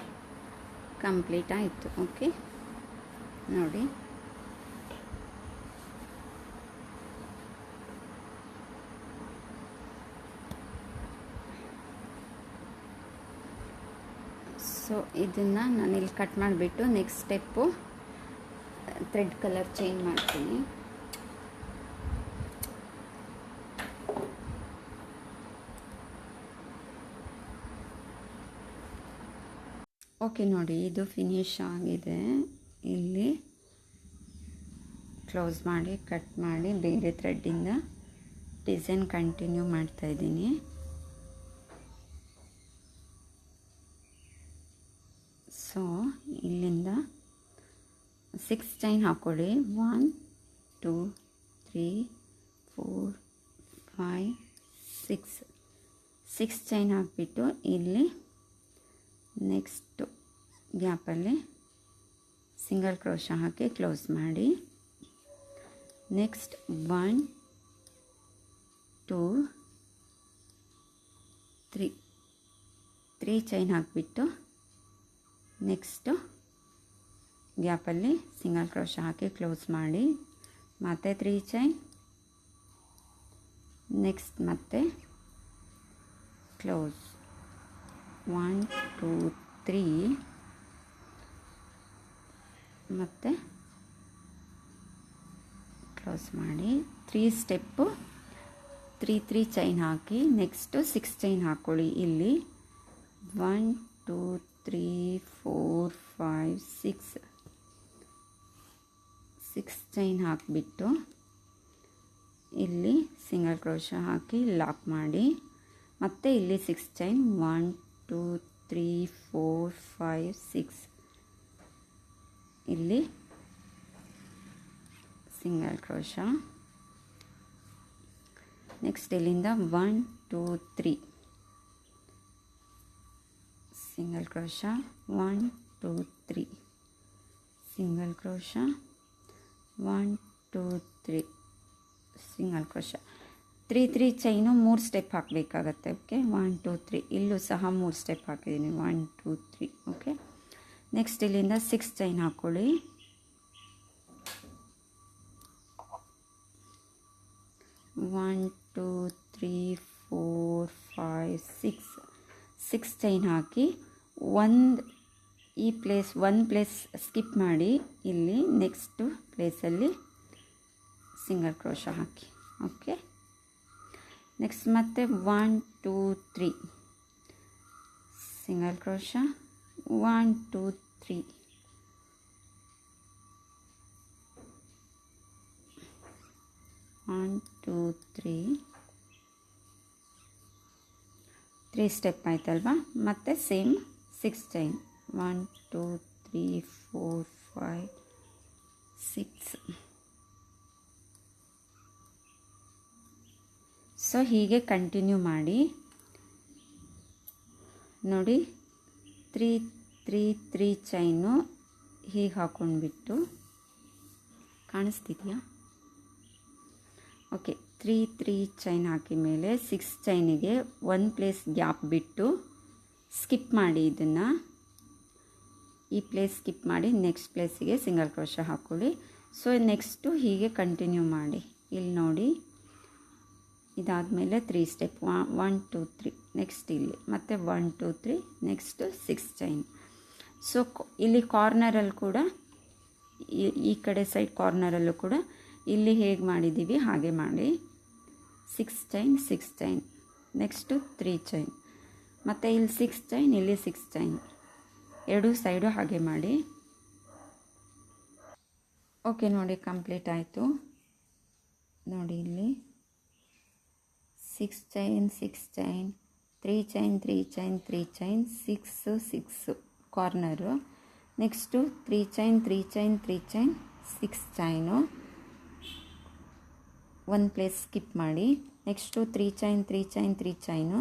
ಕಂಪ್ಲೀಟ್ ಆಯಿತು. ಓಕೆ, ನೋಡಿ ಸೊ ಇದನ್ನು ನಾನಿಲ್ಲಿ ಕಟ್ ಮಾಡಿಬಿಟ್ಟು next step thread colour change ಮಾಡ್ತೀನಿ. ಓಕೆ, ನೋಡಿ ಇದು ಫಿನಿಶ್ ಆಗಿದೆ. ಇಲ್ಲಿ ಕ್ಲೋಸ್ ಮಾಡಿ ಕಟ್ ಮಾಡಿ ಬೇರೆ ಥ್ರೆಡ್ಡಿಂದ ಡಿಸೈನ್ ಕಂಟಿನ್ಯೂ ಮಾಡ್ತಾಯಿದ್ದೀನಿ. ಸೊ ಇಲ್ಲಿಂದ 6 ಚೈನ್ ಹಾಕ್ಕೊಳ್ಳಿ. 1 2 3 4 5 6 ಚೈನ್ ಹಾಕಿಬಿಟ್ಟು ಇಲ್ಲಿ ನೆಕ್ಸ್ಟು ಗ್ಯಾಪಲ್ಲಿ ಸಿಂಗಲ್ ಕ್ರೋಶ ಹಾಕಿ ಕ್ಲೋಸ್ ಮಾಡಿ. ನೆಕ್ಸ್ಟ್ 1 2 3 ಚೈನ್ ಹಾಕಿಬಿಟ್ಟು ನೆಕ್ಸ್ಟು ಗ್ಯಾಪಲ್ಲಿ ಸಿಂಗಲ್ ಕ್ರೋಶ ಹಾಕಿ ಕ್ಲೋಸ್ ಮಾಡಿ. ಮತ್ತೆ 3 ಚೈನ್, ನೆಕ್ಸ್ಟ್ ಮತ್ತೆ ಕ್ಲೋಸ್ 1 2 3 ಮತ್ತು ಕ್ಲೋಸ್ ಮಾಡಿ. 3 ಸ್ಟೆಪ್ಪು 3 ಚೈನ್ ಹಾಕಿ ನೆಕ್ಸ್ಟು 6 ಚೈನ್ ಹಾಕ್ಕೊಳ್ಳಿ. ಇಲ್ಲಿ 1 2 3 4 5 6 ಚೈನ್ ಹಾಕಿಬಿಟ್ಟು ಇಲ್ಲಿ ಸಿಂಗಲ್ ಕ್ರೋಶ ಹಾಕಿ ಲಾಕ್ ಮಾಡಿ. ಮತ್ತು ಇಲ್ಲಿ 6 ಚೈನ್ 1 2 3 4 5 6 ಇಲ್ಲಿ ಸಿಂಗಲ್ ಕ್ರೋಶ. ನೆಕ್ಸ್ಟ್ ಇಲ್ಲಿಂದ 1 2 3 single crochet, 1 2 3 single crochet, 1 2 3 single crochet. 3 chain 3 step ಹಾಕಬೇಕಾಗತ್ತೆ. ಓಕೆ, 1 2 3 ಇಲ್ಲೂ ಸಹ 3 ಸ್ಟೆಪ್ ಹಾಕಿದ್ದೀನಿ. 1 2 3. ಓಕೆ, ನೆಕ್ಸ್ಟ್ ಇಲ್ಲಿಂದ 6 ಚೈನ್ ಹಾಕ್ಕೊಳ್ಳಿ. 1 2 3 4 5 6 ಚೈನ್ ಹಾಕಿ ಒಂದು ಪ್ಲೇಸ್ ಸ್ಕಿಪ್ ಮಾಡಿ ಇಲ್ಲಿ ನೆಕ್ಸ್ಟು ಪ್ಲೇಸಲ್ಲಿ ಸಿಂಗಲ್ ಕ್ರೋಶ ಹಾಕಿ. ಓಕೆ, ನೆಕ್ಸ್ಟ್ ಮತ್ತೆ 1 2 3 ಸಿಂಗಲ್ ಕ್ರೋಶ, 1 2 3 1 2 3 3 ಸ್ಟೆಪ್ ಆಯ್ತಲ್ವಾ. ಮತ್ತು ಸೇಮ್ 6 ಚೈನ್ 1 2 3 4 5 6. ಸೊ ಹೀಗೆ ಕಂಟಿನ್ಯೂ ಮಾಡಿ. ನೋಡಿ 3 ಚೈನು ಹೀಗೆ ಹಾಕ್ಕೊಂಡ್ಬಿಟ್ಟು ಕಾಣಿಸ್ತಿದೆಯಾ? ಓಕೆ 3 ಚೈನ್ ಹಾಕಿ ಮೇಲೆ 6 ಚೈನಿಗೆ 1 ಪ್ಲೇಸ್ ಗ್ಯಾಪ್ ಬಿಟ್ಟು ಸ್ಕಿಪ್ ಮಾಡಿ, ಇದನ್ನು ಈ ಪ್ಲೇಸ್ ಸ್ಕಿಪ್ ಮಾಡಿ ನೆಕ್ಸ್ಟ್ ಪ್ಲೇಸಿಗೆ ಸಿಂಗಲ್ ಕ್ರೋಶೆ ಹಾಕ್ಕೊಳ್ಳಿ. ಸೊ ನೆಕ್ಸ್ಟು ಹೀಗೆ ಕಂಟಿನ್ಯೂ ಮಾಡಿ. ಇಲ್ಲಿ ನೋಡಿ, ಇದಾದಮೇಲೆ 3 ಸ್ಟೆಪ್ 1 2 3, ನೆಕ್ಸ್ಟ್ ಇಲ್ಲಿ ಮತ್ತೆ 1 2 3, ನೆಕ್ಸ್ಟ್ 6 ಚೈನ್. ಸೊ ಇಲ್ಲಿ ಕಾರ್ನರಲ್ಲಿ ಕೂಡ, ಈ ಕಡೆ ಸೈಡ್ ಕಾರ್ನರಲ್ಲೂ ಕೂಡ ಇಲ್ಲಿ ಹೇಗೆ ಮಾಡಿದ್ದೀವಿ ಹಾಗೆ ಮಾಡಿ. 6 ಚೈನ್ 6 ಚೈನ್, ನೆಕ್ಸ್ಟು 3 ಚೈನ್, ಮತ್ತು ಇಲ್ಲಿ 6 ಚೈನ್, ಇಲ್ಲಿ 6 ಚೈನ್, ಎರಡೂ ಸೈಡು ಹಾಗೆ ಮಾಡಿ. ಓಕೆ ನೋಡಿ, ಕಂಪ್ಲೀಟ್ ಆಯಿತು. ನೋಡಿ ಇಲ್ಲಿ 6 chain 6 chain, 3 chain 3 chain 3 chain, 6 6 corner, next 3 chain 3 chain 3 chain, 6 chain, 1 place skip ಮಾಡಿ, next 3 chain 3 chain 3 chain,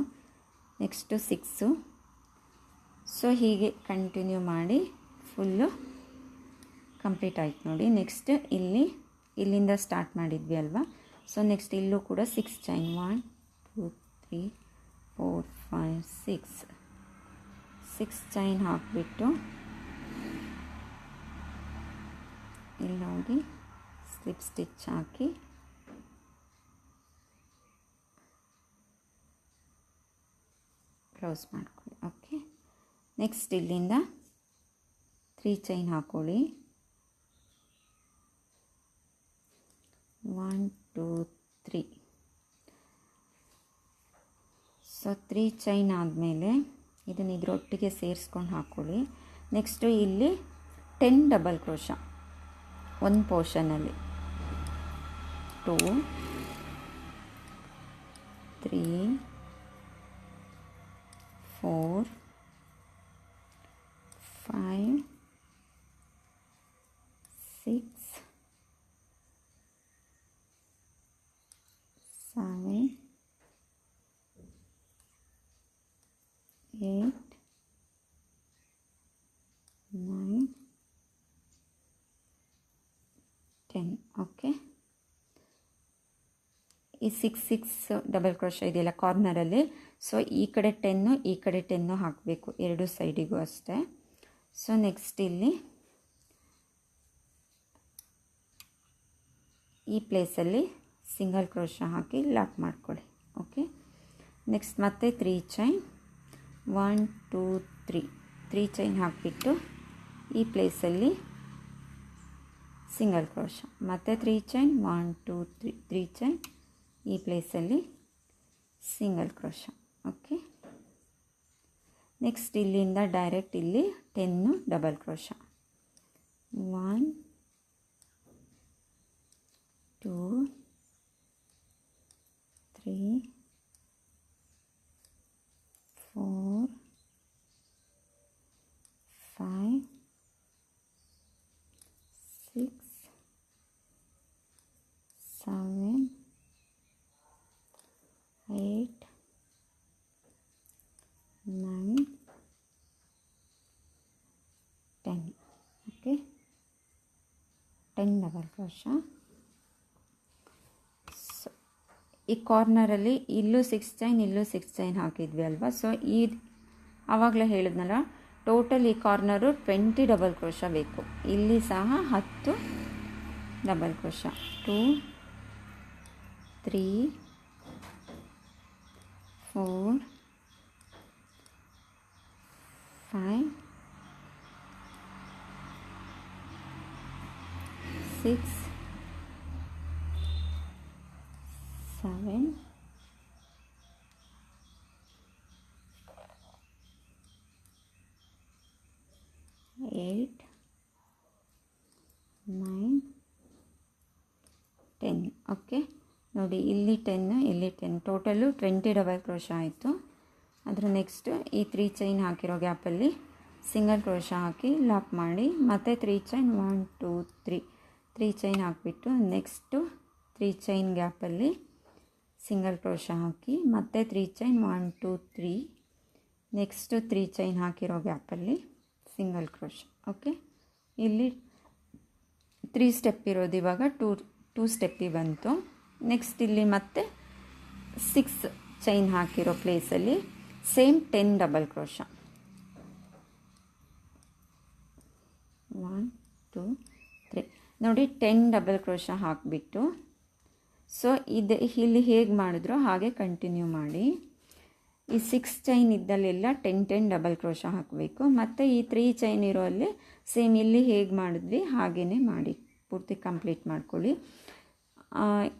next 6. So ಹೀಗೆ ಕಂಟಿನ್ಯೂ ಮಾಡಿ ಫುಲ್ಲು ಕಂಪ್ಲೀಟ್ ಆಯ್ತು ನೋಡಿ. ನೆಕ್ಸ್ಟ್ ಇಲ್ಲಿಂದ ಸ್ಟಾರ್ಟ್ ಮಾಡಿದ್ವಿ ಅಲ್ವಾ. ಸೊ ನೆಕ್ಸ್ಟ್ ಇಲ್ಲೂ ಕೂಡ 6 ಚೈನ್ 1 2 3 4 5 6 ಚೈನ್ ಹಾಕಿಬಿಟ್ಟು ಇಲ್ಲಿ ನೋಡಿ ಸ್ಲಿಪ್ ಸ್ಟಿಚ್ ಹಾಕಿ ಕ್ಲೋಸ್ ಮಾಡ್ಕೊಳ್ಳಿ. ಓಕೆ, ನೆಕ್ಸ್ಟ್ ಇಲ್ಲಿಂದ 3 ಚೈನ್ ಹಾಕ್ಕೊಳ್ಳಿ. 1 2 3. ಸೊ 3 ಚೈನ್ ಆದಮೇಲೆ ಇದನ್ನು ಇದರೊಟ್ಟಿಗೆ ಸೇರಿಸ್ಕೊಂಡು ಹಾಕ್ಕೊಳ್ಳಿ. ನೆಕ್ಸ್ಟು ಇಲ್ಲಿ 10 ಡಬಲ್ ಕ್ರೋಶ ಒಂದು ಪೋರ್ಷನಲ್ಲಿ 2 3 4 5 6 7 8 9 10. ಓಕೆ, ಈ 6 ಡಬಲ್ ಕ್ರೋಶ ಇದೆಯಲ್ಲ ಕಾರ್ನರಲ್ಲಿ, ಸೊ ಈ ಕಡೆ 10 ಈ ಕಡೆ 10 ಹಾಕಬೇಕು ಎರಡು ಸೈಡಿಗೂ ಅಷ್ಟೇ. ಸೊ ನೆಕ್ಸ್ಟ್ ಇಲ್ಲಿ ಈ ಪ್ಲೇಸಲ್ಲಿ ಸಿಂಗಲ್ ಕ್ರೋಶ ಹಾಕಿ ಲಾಕ್ ಮಾಡ್ಕೊಳ್ಳಿ. ಓಕೆ, ನೆಕ್ಸ್ಟ್ ಮತ್ತೆ 3 ಚೈನ್ 1 2 3 ಚೈನ್ ಹಾಕಿಬಿಟ್ಟು ಈ ಪ್ಲೇಸಲ್ಲಿ ಸಿಂಗಲ್ ಕ್ರೋಶ, ಮತ್ತು 3 ಚೈನ್ 1 2 3 ಚೈನ್, ಈ ಪ್ಲೇಸಲ್ಲಿ ಸಿಂಗಲ್ ಕ್ರೋಶ. ಓಕೆ, ನೆಕ್ಸ್ಟ್ ಇಲ್ಲಿಂದ ಡೈರೆಕ್ಟ್ ಇಲ್ಲಿ 10 double crochet 1 2 3 4 5 6 7 8 9 10. Okay, 10 double crochet. So ಈ ಕಾರ್ನರಲ್ಲಿ ಇಲ್ಲೂ 6 ಚೈನ್ ಇಲ್ಲೂ 6 ಚೈನ್ ಹಾಕಿದ್ವಿ ಅಲ್ವಾ. ಸೊ ಆವಾಗಲೇ ಹೇಳಿದ್ನಲ್ಲ, ಟೋಟಲ್ ಈ ಕಾರ್ನರು 20 ಡಬಲ್ ಕ್ರೋಶ ಬೇಕು. ಇಲ್ಲಿ ಸಹ 10 ಡಬಲ್ ಕ್ರೋಶ 2 3 4 5 6 7 8 9 10. ಓಕೆ, ನೋಡಿ ಇಲ್ಲಿ 10 ಇಲ್ಲಿ 10, ಟೋಟಲು 20 ಡಬಲ್ ಕ್ರೋಶ ಆಯಿತು. ಅದರ ನೆಕ್ಸ್ಟು ಈ 3 ಚೈನ್ ಹಾಕಿರೋ ಗ್ಯಾಪಲ್ಲಿ ಸಿಂಗಲ್ ಕ್ರೋಶ ಹಾಕಿ ಲಾಕ್ ಮಾಡಿ, ಮತ್ತು 3 ಚೈನ್ 1 2 3 ಚೈನ್ ಹಾಕಿಬಿಟ್ಟು ನೆಕ್ಸ್ಟು 3 ಚೈನ್ ಗ್ಯಾಪಲ್ಲಿ ಸಿಂಗಲ್ ಕ್ರೋಶ ಹಾಕಿ, ಮತ್ತು 3 ಚೈನ್ 1 2 3, ನೆಕ್ಸ್ಟು 3 ಚೈನ್ ಹಾಕಿರೋ ಗ್ಯಾಪಲ್ಲಿ ಸಿಂಗಲ್ ಕ್ರೋಶ. ಓಕೆ, ಇಲ್ಲಿ 3 ಸ್ಟೆಪ್ ಇರೋದು ಇವಾಗ 2 ಸ್ಟೆಪ್ಪಿಗೆ ಬಂತು. ನೆಕ್ಸ್ಟ್ ಇಲ್ಲಿ ಮತ್ತೆ 6 ಚೈನ್ ಹಾಕಿರೋ ಪ್ಲೇಸಲ್ಲಿ ಸೇಮ್ 10 ಡಬಲ್ ಕ್ರೋಶ. 1 2 3 ನೋಡಿ 10 ಡಬಲ್ ಕ್ರೋಶ ಹಾಕಿಬಿಟ್ಟು, ಸೊ ಇಲ್ಲಿ ಹೇಗೆ ಮಾಡಿದ್ರೋ ಹಾಗೆ ಕಂಟಿನ್ಯೂ ಮಾಡಿ. ಈ 6 ಚೈನ್ ಇದ್ದಲ್ಲೆಲ್ಲ 10 ಡಬಲ್ ಕ್ರೋಶ ಹಾಕಬೇಕು. ಮತ್ತು ಈ 3 ಚೈನ್ ಇರೋ ಅಲ್ಲಿ ಸೇಮ್ ಇಲ್ಲಿ ಹೇಗೆ ಮಾಡಿದ್ವಿ ಹಾಗೇ ಮಾಡಿ ಪೂರ್ತಿ ಕಂಪ್ಲೀಟ್ ಮಾಡ್ಕೊಳ್ಳಿ.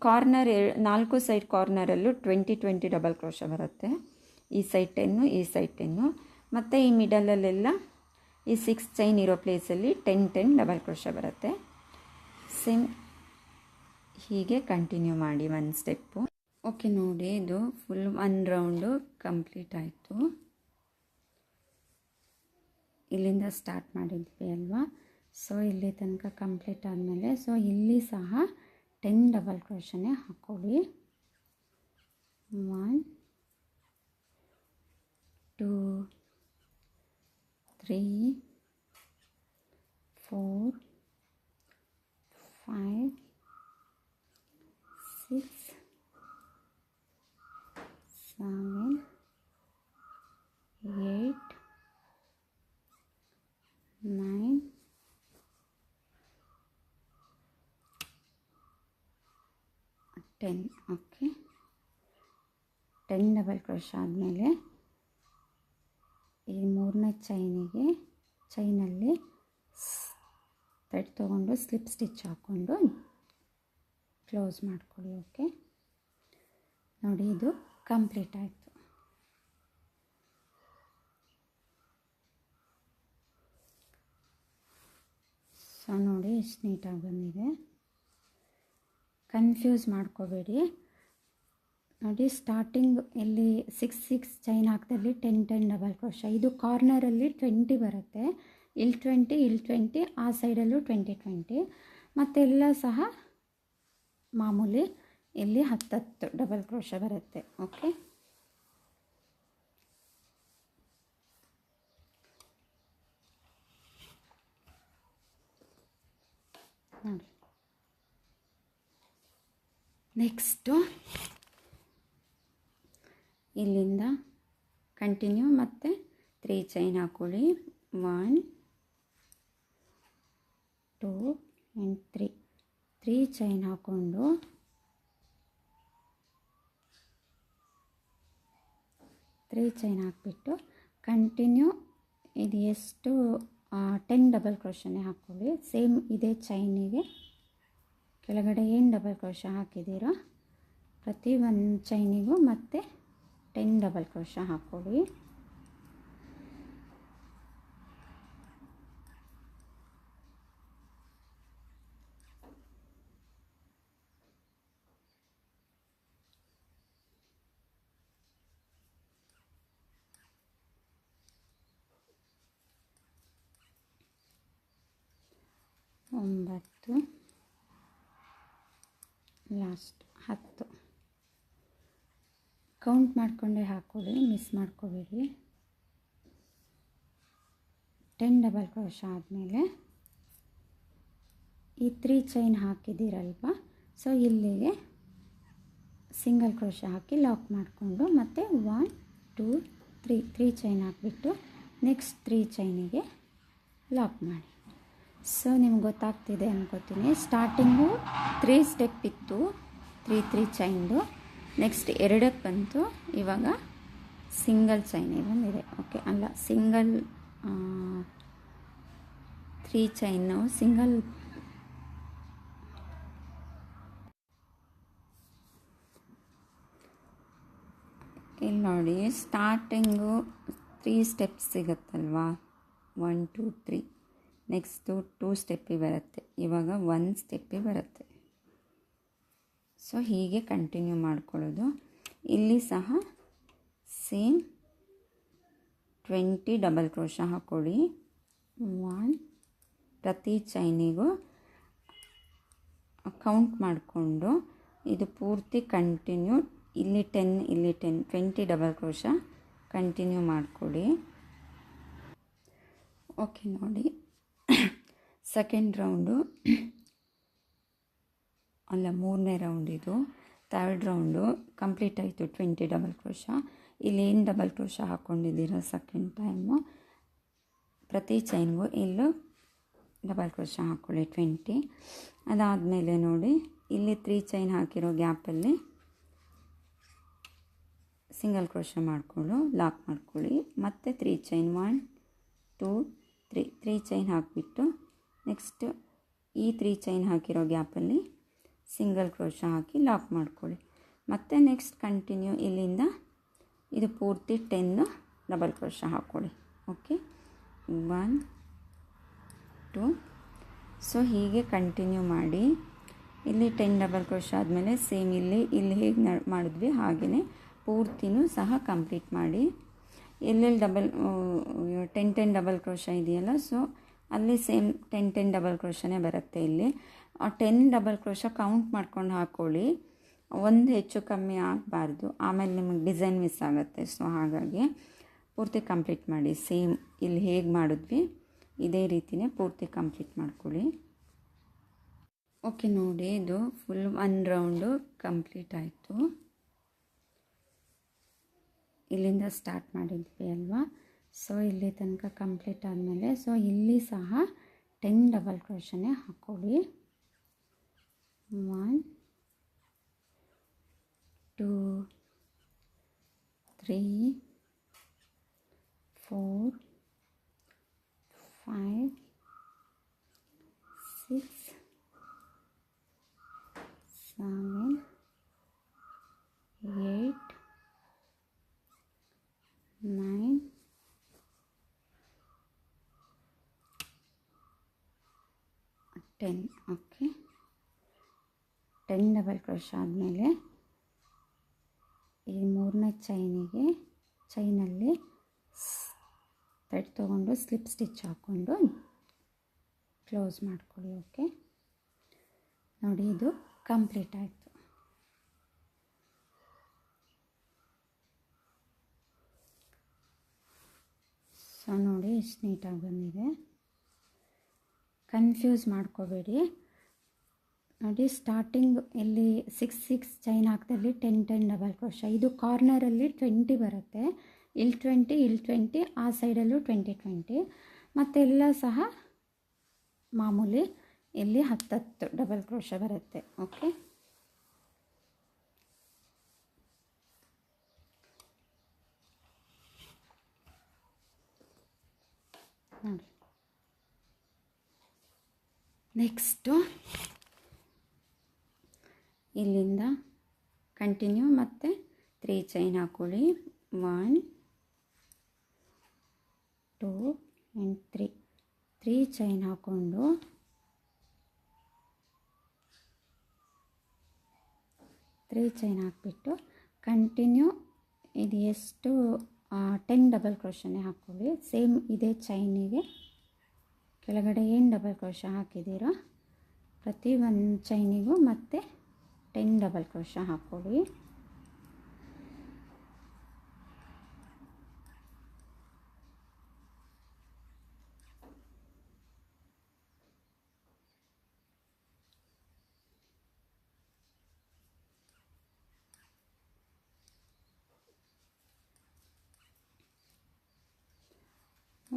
ಕಾರ್ನರ್ 4 ಸೈಡ್ ಕಾರ್ನರಲ್ಲೂ 20 ಡಬಲ್ ಕ್ರೋಶ ಬರುತ್ತೆ. ಈ ಸೈಡ್ 10, ಈ ಸೈಡ್ 10, ಮತ್ತು ಈ ಮಿಡಲಲ್ಲೆಲ್ಲ ಈ 6 ಚೈನ್ ಇರೋ ಪ್ಲೇಸಲ್ಲಿ 10 ಡಬಲ್ ಕ್ರೋಶ ಬರುತ್ತೆ. ಸೇಮ್ ಹೀಗೆ ಕಂಟಿನ್ಯೂ ಮಾಡಿ ಒಂದು ಸ್ಟೆಪ್ಪು. ಓಕೆ ನೋಡಿ, ಇದು ಫುಲ್ 1 ರೌಂಡು ಕಂಪ್ಲೀಟ್ ಆಯಿತು. ಇಲ್ಲಿಂದ ಸ್ಟಾರ್ಟ್ ಮಾಡಿದ್ವಿ ಅಲ್ವಾ, ಸೊ ಇಲ್ಲಿ ತನಕ ಕಂಪ್ಲೀಟ್ ಆದಮೇಲೆ ಸೊ ಇಲ್ಲಿ ಸಹ 10 ಡಬಲ್ ಕ್ರೋಶನೇ ಹಾಕ್ಕೊಳ್ಳಿ. 1 2 3 4 5 6 7 8 9 10. ಓಕೆ, 10 ಡಬಲ್ ಕ್ರೋಶ ಆದಮೇಲೆ ಈ 3ನೇ ಚೈನಲ್ಲಿ ಥ್ರೆಡ್ ತೊಗೊಂಡು ಸ್ಲಿಪ್ ಸ್ಟಿಚ್ ಹಾಕ್ಕೊಂಡು ಕ್ಲೋಸ್ ಮಾಡ್ಕೊಳ್ಳಿ. ಓಕೆ ನೋಡಿ, ಇದು ಕಂಪ್ಲೀಟ್ ಆಯಿತು. ಸೊ ನೋಡಿ ಎಷ್ಟು ನೀಟಾಗಿ ಬಂದಿದೆ. ಕನ್ಫ್ಯೂಸ್ ಮಾಡ್ಕೋಬೇಡಿ. ನೋಡಿ, ಸ್ಟಾರ್ಟಿಂಗ್ ಇಲ್ಲಿ 6 ಚೈನ್ ಹಾಕ್ದಲ್ಲಿ 10 ಡಬಲ್ ಕ್ರೋಶ. ಇದು ಕಾರ್ನರಲ್ಲಿ 20 ಬರುತ್ತೆ. ಇಲ್ಲಿ 20, ಇಲ್ಲಿ 20, ಆ ಸೈಡಲ್ಲೂ 20 ಮತ್ತೆಲ್ಲ ಸಹ ಮಾಮೂಲಿ ಇಲ್ಲಿ 10 ಡಬಲ್ ಕ್ರೋಶ ಬರುತ್ತೆ. ಓಕೆ, ನೋಡಿ ನೆಕ್ಸ್ಟು ಇಲ್ಲಿಂದ ಕಂಟಿನ್ಯೂ ಮತ್ತು 3 ಚೈನ್ ಹಾಕ್ಕೊಳ್ಳಿ. 1 2 and 3 ಚೈನ್ ಹಾಕ್ಕೊಂಡು ಹಾಕ್ಬಿಟ್ಟು ಕಂಟಿನ್ಯೂ ಇದು ಎಷ್ಟು 10 ಡಬಲ್ ಕ್ರೋಶನೇ ಹಾಕ್ಕೊಳ್ಳಿ. ಸೇಮ್ ಇದೇ ಚೈನಿಗೆ ಕೆಳಗಡೆ ಏನು ಡಬಲ್ ಕ್ರೋಶ ಹಾಕಿದ್ದೀರೋ ಪ್ರತಿ ಒಂದು ಚೈನಿಗೂ ಮತ್ತೆ 10 ಡಬಲ್ ಕ್ರೋಶ ಹಾಕ್ಕೊಳ್ಳಿ. ಒಂಬತ್ತು, ಲಾಸ್ಟ್ 10 ಕೌಂಟ್ ಮಾಡಿಕೊಂಡೇ ಹಾಕ್ಕೊಳ್ಳಿ, ಮಿಸ್ ಮಾಡ್ಕೋಬೇಡಿ. 10 ಡಬಲ್ ಕ್ರೋಶ ಆದಮೇಲೆ ಈ 3 ಚೈನ್ ಹಾಕಿದ್ದೀರಲ್ವ, ಸೊ ಇಲ್ಲಿಗೆ ಸಿಂಗಲ್ ಕ್ರೋಶ ಹಾಕಿ ಲಾಕ್ ಮಾಡಿಕೊಂಡು ಮತ್ತೆ 1 2 3 ಚೈನ್ ಹಾಕಿಬಿಟ್ಟು ನೆಕ್ಸ್ಟ್ 3 ಚೈನಿಗೆ ಲಾಕ್ ಮಾಡಿ. ಸೊ ನಿಮ್ಗೆ ಗೊತ್ತಾಗ್ತಿದೆ ಅನ್ಕೋತೀನಿ. ಸ್ಟಾರ್ಟಿಂಗು 3 ಸ್ಟೆಪ್ ಇತ್ತು, 3 ಚೈನ್ದು. ನೆಕ್ಸ್ಟ್ 2ಕ್ಕೆ ಬಂತು, ಇವಾಗ ಸಿಂಗಲ್ ಚೈನೇ ಬಂದಿದೆ. ಓಕೆ, ಅಲ್ಲ ಸಿಂಗಲ್ 3 ಚೈನು ಸಿಂಗಲ್. ಇಲ್ಲಿ ನೋಡಿ, ಸ್ಟಾರ್ಟಿಂಗು 3 ಸ್ಟೆಪ್ಸ್ ಸಿಗುತ್ತಲ್ವಾ, 1 2 3. ನೆಕ್ಸ್ಟು 2 ಸ್ಟೆಪ್ಪಿಗೆ ಬರುತ್ತೆ, ಇವಾಗ 1 ಸ್ಟೆಪ್ಪಿಗೆ ಬರುತ್ತೆ. ಸೊ ಹೀಗೆ ಕಂಟಿನ್ಯೂ ಮಾಡ್ಕೊಳ್ಳೋದು. ಇಲ್ಲಿ ಸಹ ಸೇಮ್ 20 ಡಬಲ್ ಕ್ರೋಶ ಹಾಕ್ಕೊಳ್ಳಿ. 1 ಪ್ರತಿ ಚೈನಿಗೂ ಕೌಂಟ್ ಮಾಡಿಕೊಂಡು ಇದು ಪೂರ್ತಿ ಕಂಟಿನ್ಯೂ. ಇಲ್ಲಿ 10, ಇಲ್ಲಿ 10, 20 ಡಬಲ್ ಕ್ರೋಶ ಕಂಟಿನ್ಯೂ ಮಾಡಿಕೊಡಿ. ಓಕೆ ನೋಡಿ, ಸೆಕೆಂಡ್ ರೌಂಡು ಅಲ್ಲ 3ನೇ ರೌಂಡ್ ಇದು. ಥರ್ಡ್ ರೌಂಡು ಕಂಪ್ಲೀಟ್ ಆಯಿತು. 20 ಡಬಲ್ ಕ್ರೋಶ. ಇಲ್ಲಿ ಏನು ಡಬಲ್ ಕ್ರೋಶ ಹಾಕ್ಕೊಂಡಿದ್ದೀರ ಸೆಕೆಂಡ್ ಟೈಮು, ಪ್ರತಿ ಚೈನ್ಗೂ ಇಲ್ಲೂ ಡಬಲ್ ಕ್ರೋಶ ಹಾಕ್ಕೊಳ್ಳಿ 20. ಅದಾದಮೇಲೆ ನೋಡಿ ಇಲ್ಲಿ 3 ಚೈನ್ ಹಾಕಿರೋ ಗ್ಯಾಪಲ್ಲಿ ಸಿಂಗಲ್ ಕ್ರೋಶ ಮಾಡಿಕೊಂಡು ಲಾಕ್ ಮಾಡ್ಕೊಳ್ಳಿ. ಮತ್ತು 3 ಚೈನ್ 1 2 3 ಚೈನ್ ಹಾಕಿಬಿಟ್ಟು ನೆಕ್ಸ್ಟ್ ಈ 3 ಚೈನ್ ಹಾಕಿರೋ ಗ್ಯಾಪಲ್ಲಿ ಸಿಂಗಲ್ ಕ್ರೋಶ ಹಾಕಿ ಲಾಕ್ ಮಾಡ್ಕೊಳ್ಳಿ. ಮತ್ತು ನೆಕ್ಸ್ಟ್ ಕಂಟಿನ್ಯೂ ಇಲ್ಲಿಂದ ಇದು ಪೂರ್ತಿ 10 ಡಬಲ್ ಕ್ರೋಶ ಹಾಕ್ಕೊಳ್ಳಿ. ಓಕೆ, 1 2. ಸೊ ಹೀಗೆ ಕಂಟಿನ್ಯೂ ಮಾಡಿ. ಇಲ್ಲಿ 10 ಡಬಲ್ ಕ್ರೋಶ ಆದಮೇಲೆ ಸೇಮ್ ಇಲ್ಲಿ ಹೇಗೆ ಮಾಡಿದ್ವಿ ಹಾಗೆಯೇ ಪೂರ್ತಿನೂ ಸಹ ಕಂಪ್ಲೀಟ್ ಮಾಡಿ. ಎಲ್ಲೆಲ್ಲಿ 10 ಡಬಲ್ ಕ್ರೋಶ ಇದೆಯಲ್ಲ, ಸೊ ಅಲ್ಲಿ ಸೇಮ್ 10 ಡಬಲ್ ಕ್ರೋಶನೇ ಬರುತ್ತೆ. ಇಲ್ಲಿ 10 ಡಬಲ್ ಕ್ರೋಶ ಕೌಂಟ್ ಮಾಡ್ಕೊಂಡು ಹಾಕ್ಕೊಳ್ಳಿ, ಒಂದು ಹೆಚ್ಚು ಕಮ್ಮಿ ಆಗಬಾರ್ದು, ಆಮೇಲೆ ನಿಮಗೆ ಡಿಸೈನ್ ಮಿಸ್ ಆಗುತ್ತೆ. ಸೊ ಹಾಗಾಗಿ ಪೂರ್ತಿ ಕಂಪ್ಲೀಟ್ ಮಾಡಿ. ಸೇಮ್ ಇಲ್ಲಿ ಹೇಗೆ ಮಾಡಿದ್ವಿ ಇದೇ ರೀತಿಯೇ ಪೂರ್ತಿ ಕಂಪ್ಲೀಟ್ ಮಾಡ್ಕೊಳ್ಳಿ. ಓಕೆ ನೋಡಿ, ಇದು ಫುಲ್ 1 ರೌಂಡು ಕಂಪ್ಲೀಟ್ ಆಯಿತು. ಇಲ್ಲಿಂದ ಸ್ಟಾರ್ಟ್ ಮಾಡಿದ್ವಿ ಅಲ್ವಾ, ಸೊ ಇಲ್ಲಿ ತನಕ ಕಂಪ್ಲೀಟ್ ಆದಮೇಲೆ ಸೊ ಇಲ್ಲಿ ಸಹ 10 ಡಬಲ್ ಕ್ರೋಶನೇ ಹಾಕ್ಕೊಳ್ಳಿ. 1 2 3 4 5 6 7 8 9 10. ಓಕೆ, 10 ಡಬಲ್ ಕ್ರೋಶ ಆದಮೇಲೆ ಈ 3ನೇ ಚೈನಲ್ಲಿ ಥ್ರೆಡ್ ತೊಗೊಂಡು ಸ್ಲಿಪ್ ಸ್ಟಿಚ್ ಹಾಕ್ಕೊಂಡು ಕ್ಲೋಸ್ ಮಾಡ್ಕೊಳ್ಳಿ. ಓಕೆ ನೋಡಿ, ಇದು ಕಂಪ್ಲೀಟ್ ಆಯಿತು. ಸೊ ನೋಡಿ ಎಷ್ಟು ನೀಟಾಗಿ ಬಂದಿದೆ. ಕನ್ಫ್ಯೂಸ್ ಮಾಡ್ಕೋಬೇಡಿ. ನೋಡಿ ಸ್ಟಾರ್ಟಿಂಗ್ ಇಲ್ಲಿ 6 ಚೈನ್ ಹಾಕ್ದಲ್ಲಿ 10 ಡಬಲ್ ಕ್ರೋಶ. ಇದು ಕಾರ್ನರಲ್ಲಿ 20 ಬರುತ್ತೆ, ಇಲ್ಲಿ 20 ಇಲ್ಲಿ 20, ಆ ಸೈಡಲ್ಲೂ 20 ಮತ್ತೆಲ್ಲ ಸಹ ಮಾಮೂಲಿ ಇಲ್ಲಿ 10 ಡಬಲ್ ಕ್ರೋಶ ಬರುತ್ತೆ. ಓಕೆ, ನೋಡಿ ನೆಕ್ಸ್ಟು ಇಲ್ಲಿಂದ ಕಂಟಿನ್ಯೂ ಮತ್ತು 3 ಚೈನ್ ಹಾಕ್ಕೊಳ್ಳಿ. 1 2 ಆ್ಯಂಡ್ 3 ಚೈನ್ ಹಾಕ್ಕೊಂಡು ಹಾಕ್ಬಿಟ್ಟು ಕಂಟಿನ್ಯೂ ಇದು ಎಷ್ಟು 10 ಡಬಲ್ ಕ್ರೋಶನೇ ಹಾಕ್ಕೊಳ್ಳಿ. ಸೇಮ್ ಇದೇ ಚೈನಿಗೆ ಕೆಳಗಡೆ ಏನು ಡಬಲ್ ಕ್ರೋಶ ಹಾಕಿದ್ದೀರೋ ಪ್ರತಿ ಒಂದು ಚೈನಿಗೂ ಮತ್ತೆ 10 ಡಬಲ್ ಕ್ರೋಶ ಹಾಕ್ಕೊಳ್ಳಿ.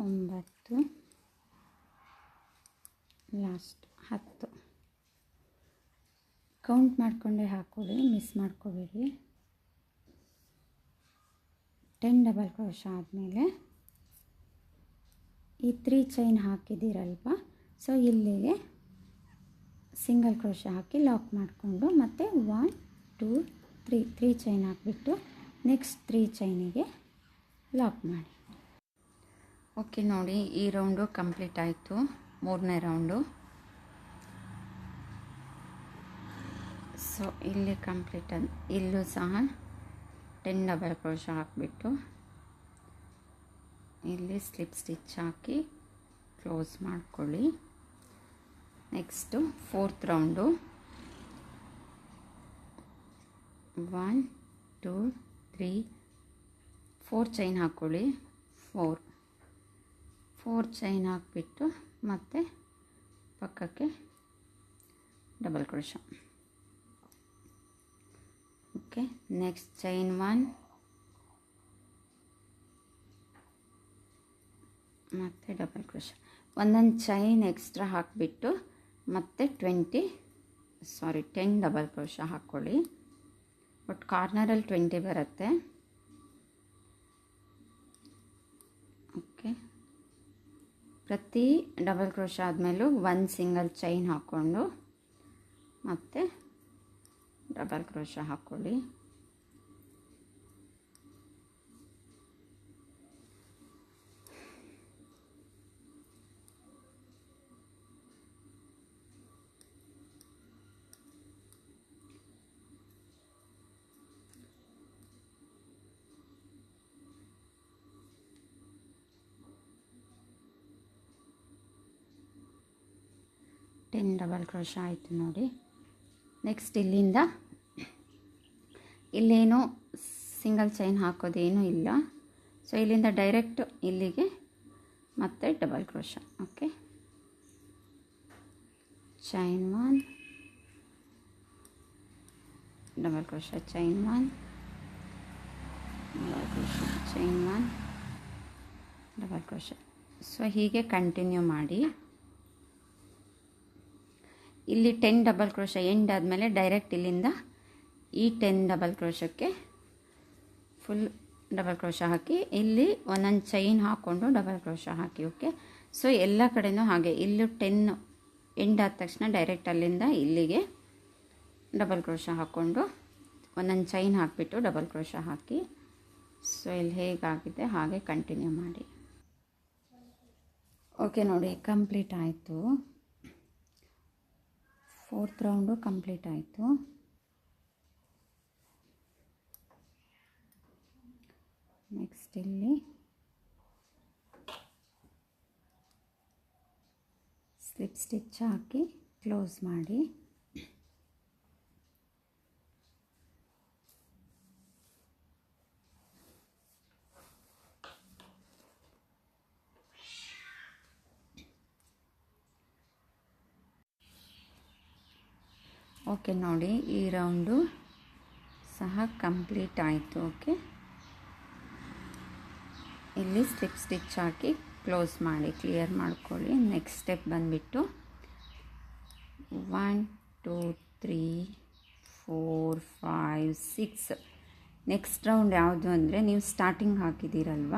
ಒಂಬತ್ತು, ಲಾಸ್ಟ್ 10 ಕೌಂಟ್ ಮಾಡಿಕೊಂಡೇ ಹಾಕ್ಕೊಳ್ಳಿ, ಮಿಸ್ ಮಾಡ್ಕೋಬೇಡಿ. 10 ಡಬಲ್ ಕ್ರೋಶ ಆದಮೇಲೆ ಈ 3 ಚೈನ್ ಹಾಕಿದ್ದೀರಲ್ವ, ಸೊ ಇಲ್ಲಿಗೆ ಸಿಂಗಲ್ ಕ್ರೋಶ ಹಾಕಿ ಲಾಕ್ ಮಾಡಿಕೊಂಡು ಮತ್ತೆ 1 2 3 ಚೈನ್ ಹಾಕಿಬಿಟ್ಟು ನೆಕ್ಸ್ಟ್ 3 ಚೈನಿಗೆ ಲಾಕ್ ಮಾಡಿ. ಓಕೆ ನೋಡಿ, ಈ ರೌಂಡು ಕಂಪ್ಲೀಟ್ ಆಯಿತು. 3ನೇ ರೌಂಡು. ಸೊ ಇಲ್ಲಿ ಕಂಪ್ಲೀಟ್ ಇಲ್ಲೂ ಸಹ 10 ಡಬಲ್ ಕ್ರೋಶ ಹಾಕಿಬಿಟ್ಟು ಇಲ್ಲಿ ಸ್ಲಿಪ್ ಸ್ಟಿಚ್ ಹಾಕಿ ಕ್ಲೋಸ್ ಮಾಡ್ಕೊಳ್ಳಿ. Next 4th round. 1 2 3 4 ಚೈನ್ ಹಾಕ್ಕೊಳ್ಳಿ. 4 ಚೈನ್ ಹಾಕಿಬಿಟ್ಟು ಮತ್ತೆ ಪಕ್ಕಕ್ಕೆ double crochet. Okay. Next chain 1 ಮತ್ತು ಡಬಲ್ ಕ್ರೋಶೆ. ಒಂದೊಂದು ಚೈನ್ ಎಕ್ಸ್ಟ್ರಾ ಹಾಕಿಬಿಟ್ಟು ಮತ್ತೆ 10 ಡಬಲ್ ಕ್ರೋಶೆ ಹಾಕ್ಕೊಳ್ಳಿ. ಬಟ್ ಕಾರ್ನರಲ್ಲಿ 20 ಬರುತ್ತೆ. ಓಕೆ. ಪ್ರತಿ ಡಬಲ್ ಕ್ರೋಶೆ ಆದಮೇಲೂ ಒಂದು ಸಿಂಗಲ್ ಚೈನ್ ಹಾಕ್ಕೊಂಡು ಮತ್ತು ಡಬಲ್ ಕ್ರೋಶೆ ಹಾಕ್ಕೊಳ್ಳಿ. ಡಬಲ್ ಕ್ರೋಶೆ ಆಯಿತು ನೋಡಿ. ನೆಕ್ಸ್ಟ್ ಇಲ್ಲಿಂದ ಇಲ್ಲೇನೂ ಸಿಂಗಲ್ ಚೈನ್ ಹಾಕೋದೇನೂ ಇಲ್ಲ. ಸೊ ಇಲ್ಲಿಂದ ಡೈರೆಕ್ಟ್ ಇಲ್ಲಿಗೆ ಮತ್ತೆ double crochet. Okay. Chain 1 double crochet, chain 1 double crochet, chain 1 double crochet. So ಹೀಗೆ ಕಂಟಿನ್ಯೂ ಮಾಡಿ. ಇಲ್ಲಿ 10 ಡಬಲ್ ಕ್ರೋಶೆ ಎಂಡ್ ಆದಮೇಲೆ ಡೈರೆಕ್ಟ್ ಇಲ್ಲಿಂದ ಈ 10 ಡಬಲ್ ಕ್ರೋಶಕ್ಕೆ ಫುಲ್ ಡಬಲ್ ಕ್ರೋಶೆ ಹಾಕಿ ಇಲ್ಲಿ ಒಂದೊಂದು ಚೈನ್ ಹಾಕ್ಕೊಂಡು ಡಬಲ್ ಕ್ರೋಶೆ ಹಾಕಿ. ಓಕೆ. ಸೊ ಎಲ್ಲ ಕಡೆಯೂ ಹಾಗೆ ಇಲ್ಲೂ 10 ಎಂಡ್ ಆದ ತಕ್ಷಣ ಡೈರೆಕ್ಟ್ ಅಲ್ಲಿಂದ ಇಲ್ಲಿಗೆ ಡಬಲ್ ಕ್ರೋಶೆ ಹಾಕ್ಕೊಂಡು ಒಂದೊಂದು ಚೈನ್ ಹಾಕಿಬಿಟ್ಟು ಡಬಲ್ ಕ್ರೋಶೆ ಹಾಕಿ. ಸೊ ಇಲ್ಲಿ ಹೇಗಾಗಿದೆ ಹಾಗೆ ಕಂಟಿನ್ಯೂ ಮಾಡಿ. ಓಕೆ ನೋಡಿ, ಕಂಪ್ಲೀಟ್ ಆಯಿತು. 4th ರೌಂಡು ಕಂಪ್ಲೀಟ್ ಆಯಿತು. ನೆಕ್ಸ್ಟ್ ಇಲ್ಲಿ ಸ್ಲಿಪ್ ಸ್ಟಿಚ್ ಹಾಕಿ ಕ್ಲೋಸ್ ಮಾಡಿ. ಓಕೆ ನೋಡಿ, ಈ ರೌಂಡು ಸಹ ಕಂಪ್ಲೀಟ್ ಆಯಿತು. ಓಕೆ. ಇಲ್ಲಿ ಸ್ಲಿಪ್ ಸ್ಟಿಚ್ ಹಾಕಿ ಕ್ಲೋಸ್ ಮಾಡಿ ಕ್ಲಿಯರ್ ಮಾಡ್ಕೊಳ್ಳಿ. ನೆಕ್ಸ್ಟ್ ಸ್ಟೆಪ್ ಬಂದುಬಿಟ್ಟು 1 2 3 4 5 6. ನೆಕ್ಸ್ಟ್ ರೌಂಡ್ ಯಾವುದು ಅಂದರೆ ನೀವು ಸ್ಟಾರ್ಟಿಂಗ್ ಹಾಕಿದ್ದೀರಲ್ವ,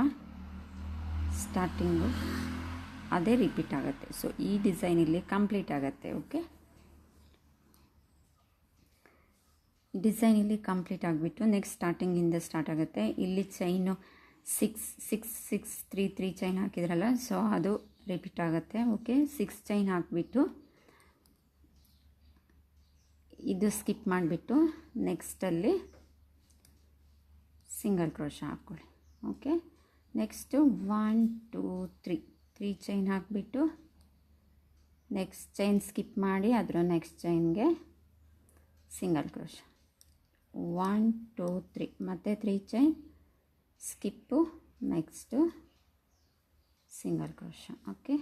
ಸ್ಟಾರ್ಟಿಂಗು ಅದೇ ರಿಪೀಟ್ ಆಗುತ್ತೆ. ಸೊ ಈ ಡಿಸೈನ್ ಇಲ್ಲಿ ಕಂಪ್ಲೀಟ್ ಆಗುತ್ತೆ. ಓಕೆ. ಡಿಸೈನ್ ಇಲ್ಲಿ ಕಂಪ್ಲೀಟ್ ಆಗಿಬಿಟ್ಟು ನೆಕ್ಸ್ಟ್ ಸ್ಟಾರ್ಟಿಂಗಿಂದ ಸ್ಟಾರ್ಟ್ ಆಗುತ್ತೆ. ಇಲ್ಲಿ ಚೈನು 6 6 6 3 3 ಚೈನ್ ಹಾಕಿದ್ರಲ್ಲ, ಸೊ ಅದು ರಿಪೀಟ್ ಆಗುತ್ತೆ. ಓಕೆ. 6 ಚೈನ್ ಹಾಕಿಬಿಟ್ಟು ಇದು ಸ್ಕಿಪ್ ಮಾಡಿಬಿಟ್ಟು ನೆಕ್ಸ್ಟಲ್ಲಿ ಸಿಂಗಲ್ ಕ್ರೋಶೆ ಹಾಕ್ಕೊಳ್ಳಿ. ಓಕೆ. ನೆಕ್ಸ್ಟು 1 2 3 ಚೈನ್ ಹಾಕಿಬಿಟ್ಟು ನೆಕ್ಸ್ಟ್ ಚೈನ್ ಸ್ಕಿಪ್ ಮಾಡಿ ಅದರ ನೆಕ್ಸ್ಟ್ ಚೈನ್ಗೆ ಸಿಂಗಲ್ ಕ್ರೋಶೆ. 1 2 3 ಮತ್ತು 3 chain skip, next single crochet. Okay.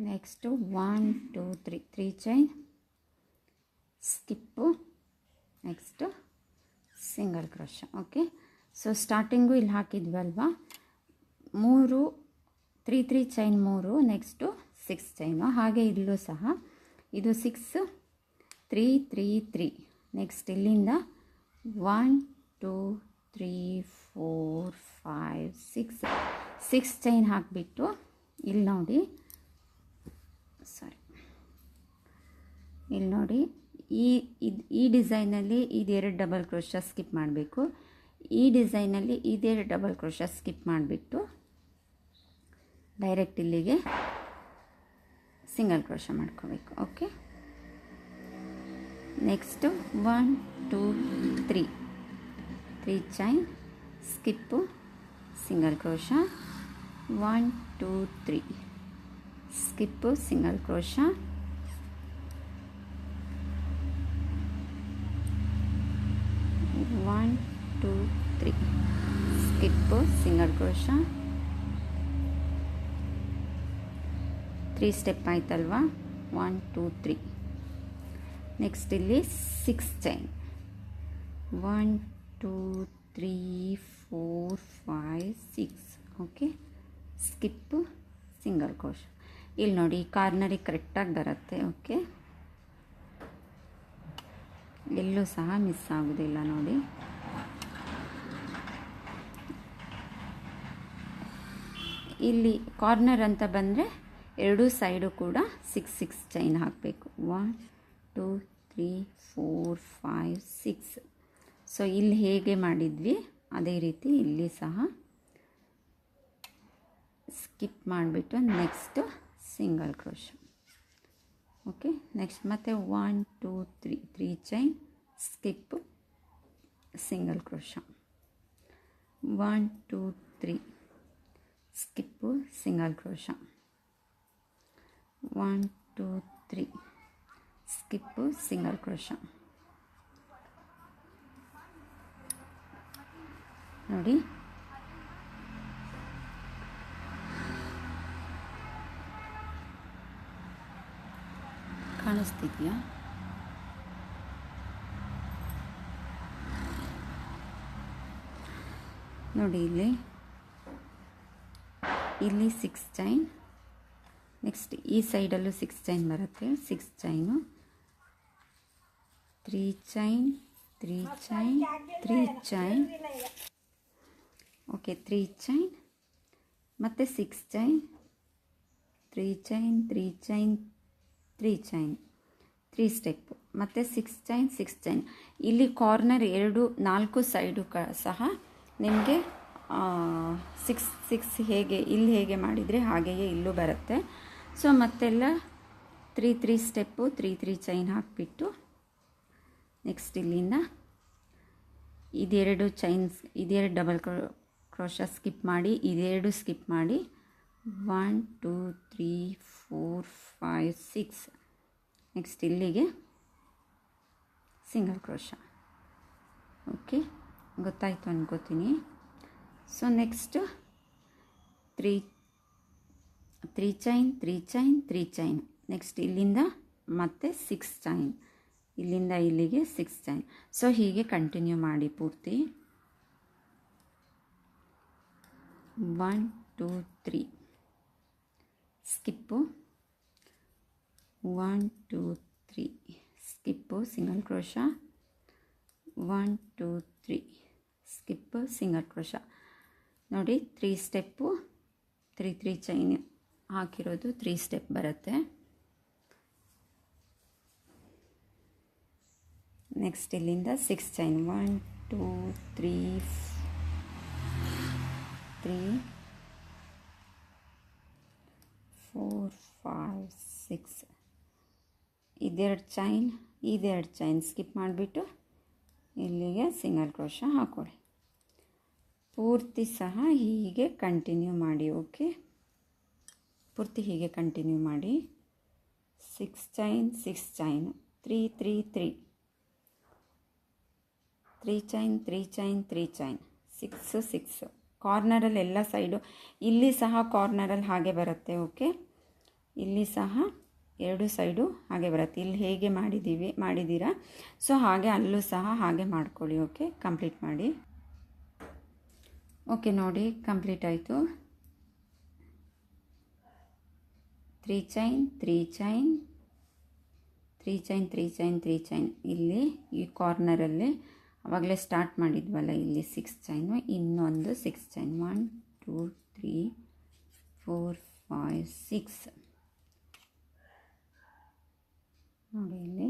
Next 1 2 3 chain skip, next single crochet. Okay. So starting ಇಲ್ಲಿ ಹಾಕಿದ್ವಲ್ವ 3 ಚೈನ್ 3, ನೆಕ್ಸ್ಟು 6 ಚೈನು. ಹಾಗೆ ಇಲ್ಲೂ ಸಹ ಇದು 6 3 3 3. ನೆಕ್ಸ್ಟ್ ಇಲ್ಲಿಂದ 1 2 3 4 5 6 ಚೈನ್ ಹಾಕಿಬಿಟ್ಟು ಇಲ್ಲಿ ನೋಡಿ, ಇಲ್ಲಿ ನೋಡಿ, ಈ ಡಿಸೈನಲ್ಲಿ ಇದೆರಡು ಡಬಲ್ ಕ್ರೋಶೆ ಸ್ಕಿಪ್ ಮಾಡಬೇಕು. ಈ ಡಿಸೈನಲ್ಲಿ ಇದೆರಡು ಡಬಲ್ ಕ್ರೋಶೆ ಸ್ಕಿಪ್ ಮಾಡಿಬಿಟ್ಟು ಡೈರೆಕ್ಟ್ ಇಲ್ಲಿಗೆ ಸಿಂಗಲ್ ಕ್ರೋಶೆ ಮಾಡ್ಕೋಬೇಕು. Okay. Next 1 2 3 chain skip, single crochet. 1 2 3 skip, single crochet. 1 2 3 skip, single crochet. 3 step ಆಯ್ತಲ್ವಾ. 1 2 3. ನೆಕ್ಸ್ಟ್ ಇಲ್ಲಿ 6 chain 1 2 3 4 5 6. Okay, skip single crochet. ಇಲ್ಲಿ ನೋಡಿ ಕಾರ್ನರಿಗೆ ಕರೆಕ್ಟಾಗಿ ಬರುತ್ತೆ. ಓಕೆ, ಎಲ್ಲೂ ಸಹ ಮಿಸ್ ಆಗೋದಿಲ್ಲ ನೋಡಿ. ಇಲ್ಲಿ ಕಾರ್ನರ್ ಅಂತ ಬಂದರೆ ಎರಡೂ ಸೈಡು ಕೂಡ 6 6 ಚೈನ್ ಹಾಕಬೇಕು. 1 2 3 4 5 6. ಸೊ ಇಲ್ಲಿ ಹೇಗೆ ಮಾಡಿದ್ವಿ ಅದೇ ರೀತಿ ಇಲ್ಲಿ ಸಹ ಸ್ಕಿಪ್ ಮಾಡಿಬಿಟ್ಟು next single crochet. Okay, next ಮತ್ತೆ 1 2 3 3 chain, skip, single crochet. 1 2 3 skip, single crochet. 1 2 3 skip, single crochet. ನೋಡಿ, ಕಾಣಿಸ್ತಿದೆಯಾ? ನೋಡಿ ಇಲ್ಲಿ 6 ಚೈನ್, ನೆಕ್ಸ್ಟ್ ಈ ಸೈಡಲ್ಲೂ 6 ಚೈನ್ ಬರುತ್ತೆ. 6 chain, 3 chain 3 chain 3 chain. Okay, 3 chain ಮತ್ತು 6 chain, 3 chain 3 chain 3 chain, 3 step, ಮತ್ತು 6 ಚೈನ್ 6 ಚೈನ್. ಇಲ್ಲಿ corner 4 side ಸಹ ನಿಮಗೆ 6 6 ಹೇಗೆ ಇಲ್ಲಿ ಹೇಗೆ ಮಾಡಿದರೆ ಹಾಗೆಯೇ ಇಲ್ಲೂ ಬರುತ್ತೆ. ಸೊ ಮತ್ತೆಲ್ಲ 3 3 ಸ್ಟೆಪ್ಪು, 3 3 ಚೈನ್ ಹಾಕಿಬಿಟ್ಟು ನೆಕ್ಸ್ಟ್ ಇಲ್ಲಿಂದ ಇದೆರಡು ಚೈನ್ಸ್, ಇದೆರಡು ಡಬಲ್ ಕ್ರೋಶ ಸ್ಕಿಪ್ ಮಾಡಿ, ಇದೆರಡು ಸ್ಕಿಪ್ ಮಾಡಿ 1 2 3 4 5 6. ನೆಕ್ಸ್ಟ್ ಇಲ್ಲಿಗೆ ಸಿಂಗಲ್ ಕ್ರೋಶ. ಓಕೆ, ಗೊತ್ತಾಯಿತು ಅನ್ಕೋತೀನಿ. So next 3 chain 3 chain 3 chain. Next ಇಲ್ಲಿಂದ ಮತ್ತೆ 6 ಚೈನ್, ಇಲ್ಲಿಂದ ಇಲ್ಲಿಗೆ 6 ಚೈನ್. ಸೊ ಹೀಗೆ ಕಂಟಿನ್ಯೂ ಮಾಡಿ ಪೂರ್ತಿ. 1 2 3 skip, 1 2 3 skip, single crochet. 1 2 3 skip, single crochet. ನೋಡಿ 3 ಸ್ಟೆಪ್ಪು, 3 3 ಚೈನ್ ಹಾಕಿರೋದು 3 ಸ್ಟೆಪ್ ಬರುತ್ತೆ. ನೆಕ್ಸ್ಟ್ ಇಲ್ಲಿಂದ 6 ಚೈನ್, 1 2 3 3 4 5 6. ಇದೆರಡು ಚೈನ್ ಸ್ಕಿಪ್ ಮಾಡಿಬಿಟ್ಟು ಇಲ್ಲಿಗೆ ಸಿಂಗಲ್ ಕ್ರೋಶ ಹಾಕೊಳ್ಳಿ. ಪೂರ್ತಿ ಸಹ ಹೀಗೆ ಕಂಟಿನ್ಯೂ ಮಾಡಿ. ಓಕೆ, ಪೂರ್ತಿ ಹೀಗೆ ಕಂಟಿನ್ಯೂ ಮಾಡಿ. 6 chain 6 chain, 3 3 3 3 chain 3 chain 3 chain, 6 6. ಕಾರ್ನರಲ್ಲಿ ಎಲ್ಲ ಸೈಡು, ಇಲ್ಲಿ ಸಹ ಕಾರ್ನರಲ್ಲಿ ಹಾಗೆ ಬರುತ್ತೆ. ಓಕೆ, ಇಲ್ಲಿ ಸಹ ಎರಡು ಸೈಡು ಹಾಗೆ ಬರುತ್ತೆ. ಇಲ್ಲಿ ಹೇಗೆ ಮಾಡಿದ್ದೀರಾ ಸೊ ಹಾಗೆ ಅಲ್ಲೂ ಸಹ ಹಾಗೆ ಮಾಡ್ಕೊಳ್ಳಿ. ಓಕೆ, ಕಂಪ್ಲೀಟ್ ಮಾಡಿ. ಓಕೆ, ನೋಡಿ ಕಂಪ್ಲೀಟ್ ಆಯಿತು. 3 chain 3 chain 3 chain 3 chain 3 chain. ಇಲ್ಲಿ ಈ ಕಾರ್ನರಲ್ಲಿ ಆವಾಗಲೇ ಸ್ಟಾರ್ಟ್ ಮಾಡಿದ್ವಲ್ಲ, ಇಲ್ಲಿ 6 ಚೈನು, ಇನ್ನೊಂದು 6 ಚೈನ್. 1 2 3 4 5 6. ನೋಡಿ ಇಲ್ಲಿ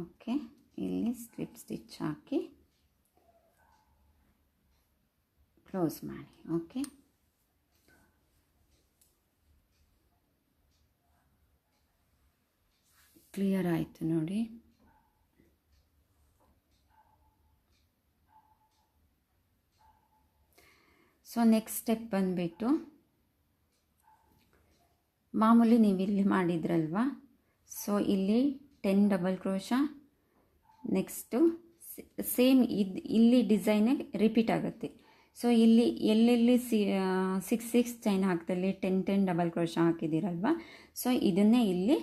ಓಕೆ, ಇಲ್ಲಿ ಸ್ಲಿಪ್ ಸ್ಟಿಚ್ ಹಾಕಿ ಕ್ಲೋಸ್ ಮಾಡಿ. ಓಕೆ, ಕ್ಲಿಯರ್ ಆಯಿತು ನೋಡಿ. ಸೊ ನೆಕ್ಸ್ಟ್ ಸ್ಟೆಪ್ ಬಂದುಬಿಟ್ಟು ಮಾಮೂಲಿ ನೀವು ಇಲ್ಲಿ ಮಾಡಿದ್ರಲ್ವಾ, ಸೊ ಇಲ್ಲಿ 10 ಡಬಲ್ ಕ್ರೋಶ. ನೆಕ್ಸ್ಟು ಸೇಮ್ ಇಲ್ಲಿ ಡಿಸೈನೇ ರಿಪೀಟ್ ಆಗುತ್ತೆ. ಸೊ ಇಲ್ಲಿ ಎಲ್ಲೆಲ್ಲಿ 6 6 ಚೈನ್ ಹಾಕ್ದಲ್ಲಿ 10 10 ಡಬಲ್ ಕ್ರೋಶ ಹಾಕಿದ್ದೀರಲ್ವ, ಸೊ ಇದನ್ನೇ ಇಲ್ಲಿ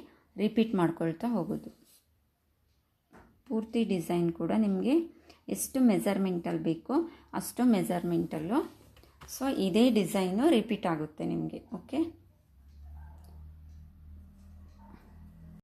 ರಿಪೀಟ್ ಮಾಡ್ಕೊಳ್ತಾ ಹೋಗೋದು. ಪೂರ್ತಿ ಡಿಸೈನ್ ಕೂಡ ನಿಮಗೆ ಎಷ್ಟು ಮೆಜರ್ಮೆಂಟಲ್ಲಿ ಬೇಕೋ ಅಷ್ಟು ಮೆಜರ್ಮೆಂಟಲ್ಲೂ ಸೊ ಇದೇ ಡಿಸೈನು ರಿಪೀಟ್ ಆಗುತ್ತೆ ನಿಮಗೆ. ಓಕೆ.